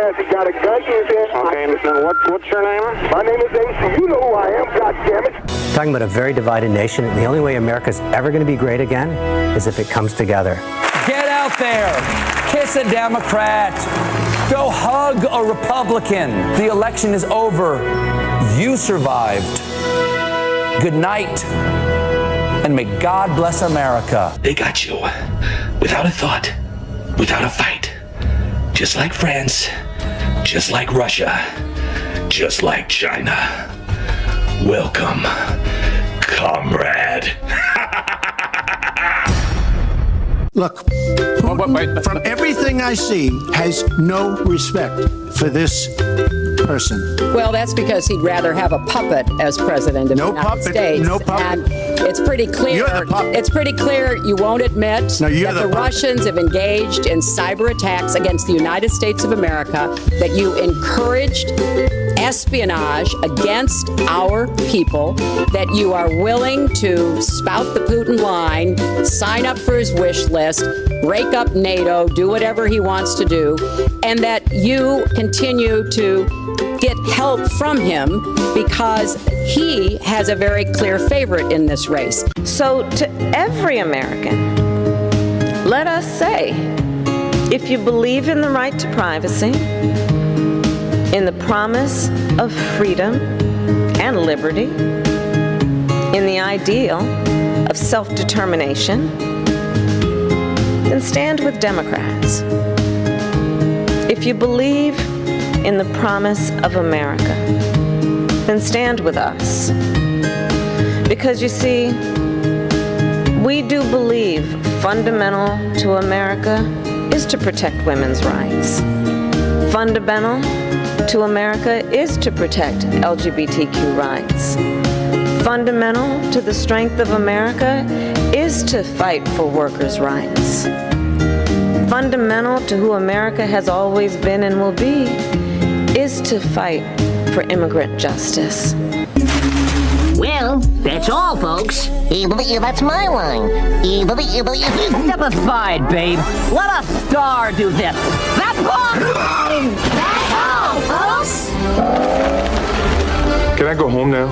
ask. He got a gun to his head. Okay, and what's your name? My name is AC. You know who I am, goddammit. Talking about a very divided nation, the only way America's ever going to be great again is if it comes together. Get out there. Kiss a Democrat. Go hug a Republican. The election is over. You survived. Good night. And may God bless America. They got you. Without a thought. Without a fight. Just like France. Just like Russia. Just like China. Welcome, comrade. Look, Putin, from everything I see, has no respect for this person. Well, that's because he'd rather have a puppet as president of the United States. No puppet. And it's pretty clear. You're the puppet. It's pretty clear you won't admit that the Russians have engaged in cyber attacks against the United States of America, that you encouraged espionage against our people, that you are willing to spout the Putin line, sign up for his wish list, rake up NATO, do whatever he wants to do, and that you continue to get help from him because he has a very clear favorite in this race. So to every American, let us say, if you believe in the right to privacy, in the promise of freedom and liberty, in the ideal of self-determination, then stand with Democrats. If you believe in the promise of America, then stand with us. Because you see, we do believe fundamental to America is to protect women's rights. Fundamental to America is to protect LGBTQ rights. Fundamental to the strength of America is to fight for workers' rights. Fundamental to who America has always been and will be is to fight for immigrant justice. Well, that's all, folks. That's my line. Step aside, babe. Let a star do this. That's all! That's all, folks! Can I go home now?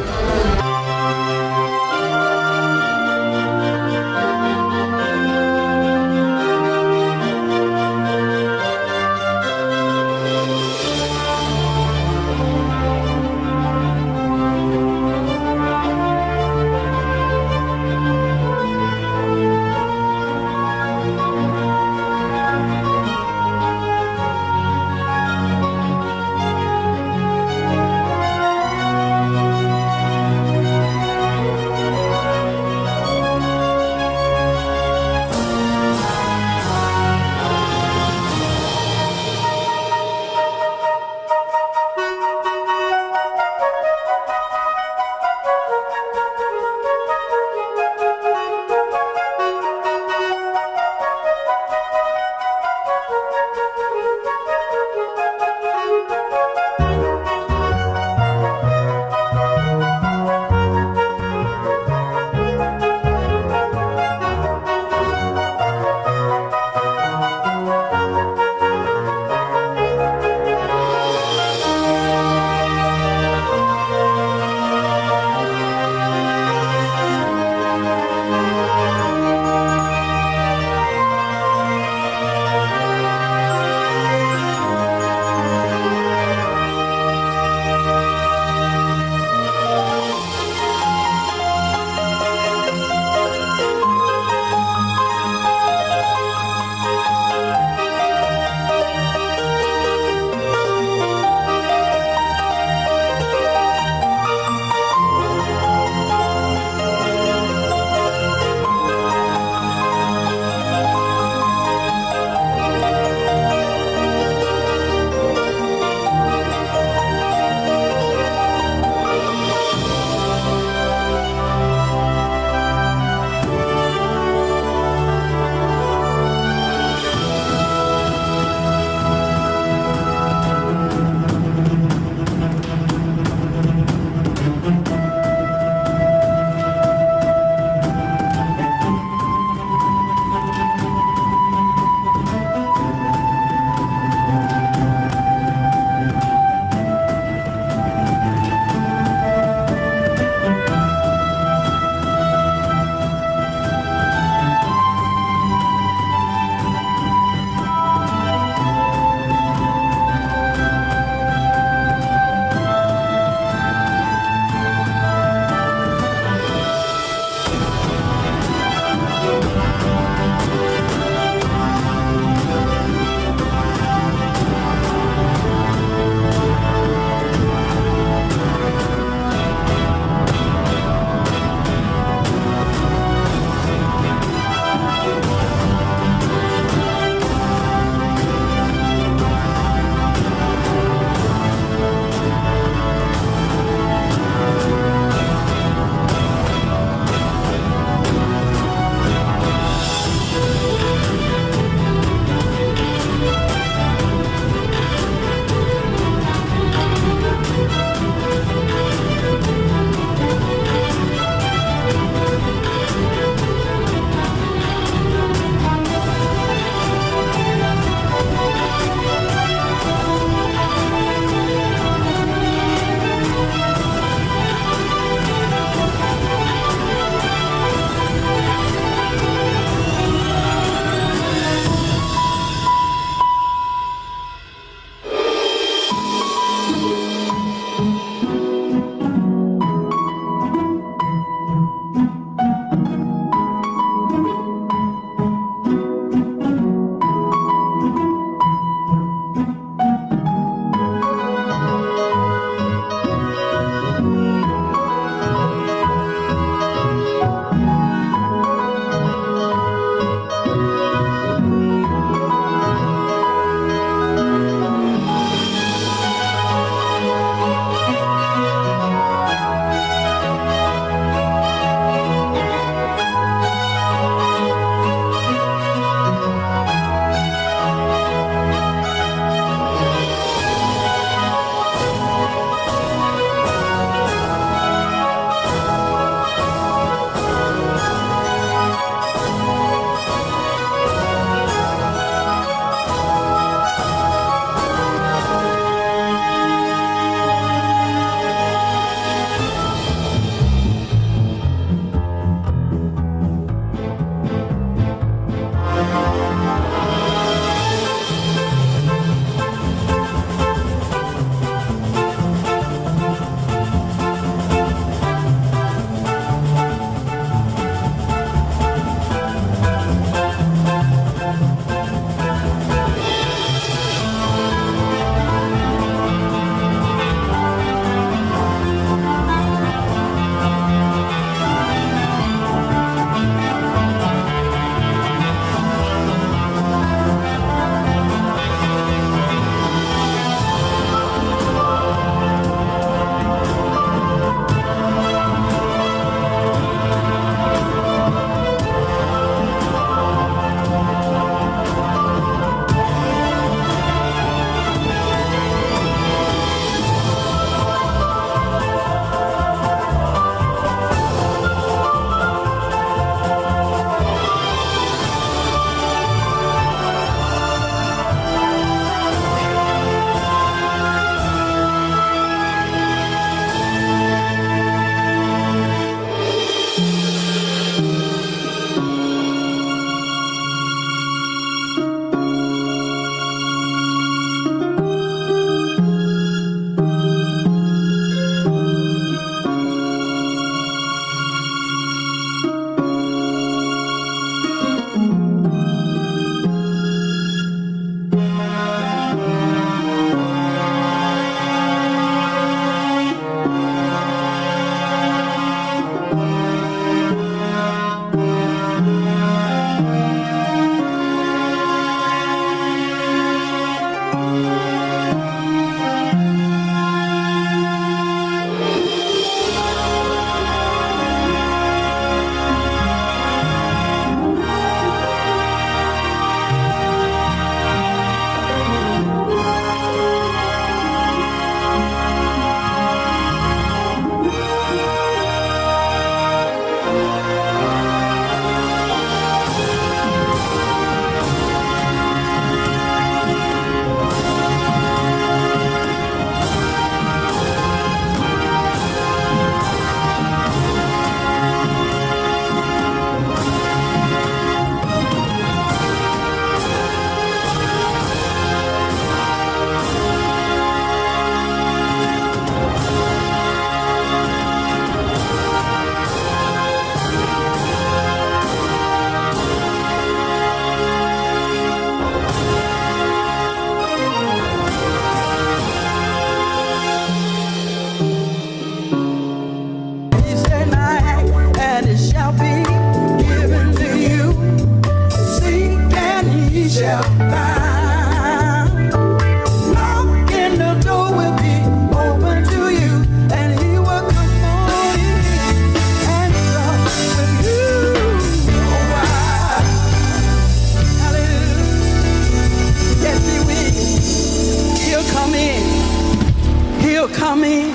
come in.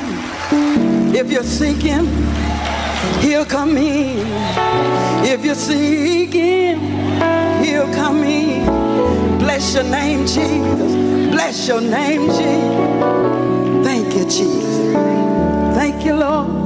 If you're seeking, he'll come in. If you're seeking, he'll come in. Bless your name, Jesus. Bless your name, Jesus. Thank you, Jesus. Thank you, Lord.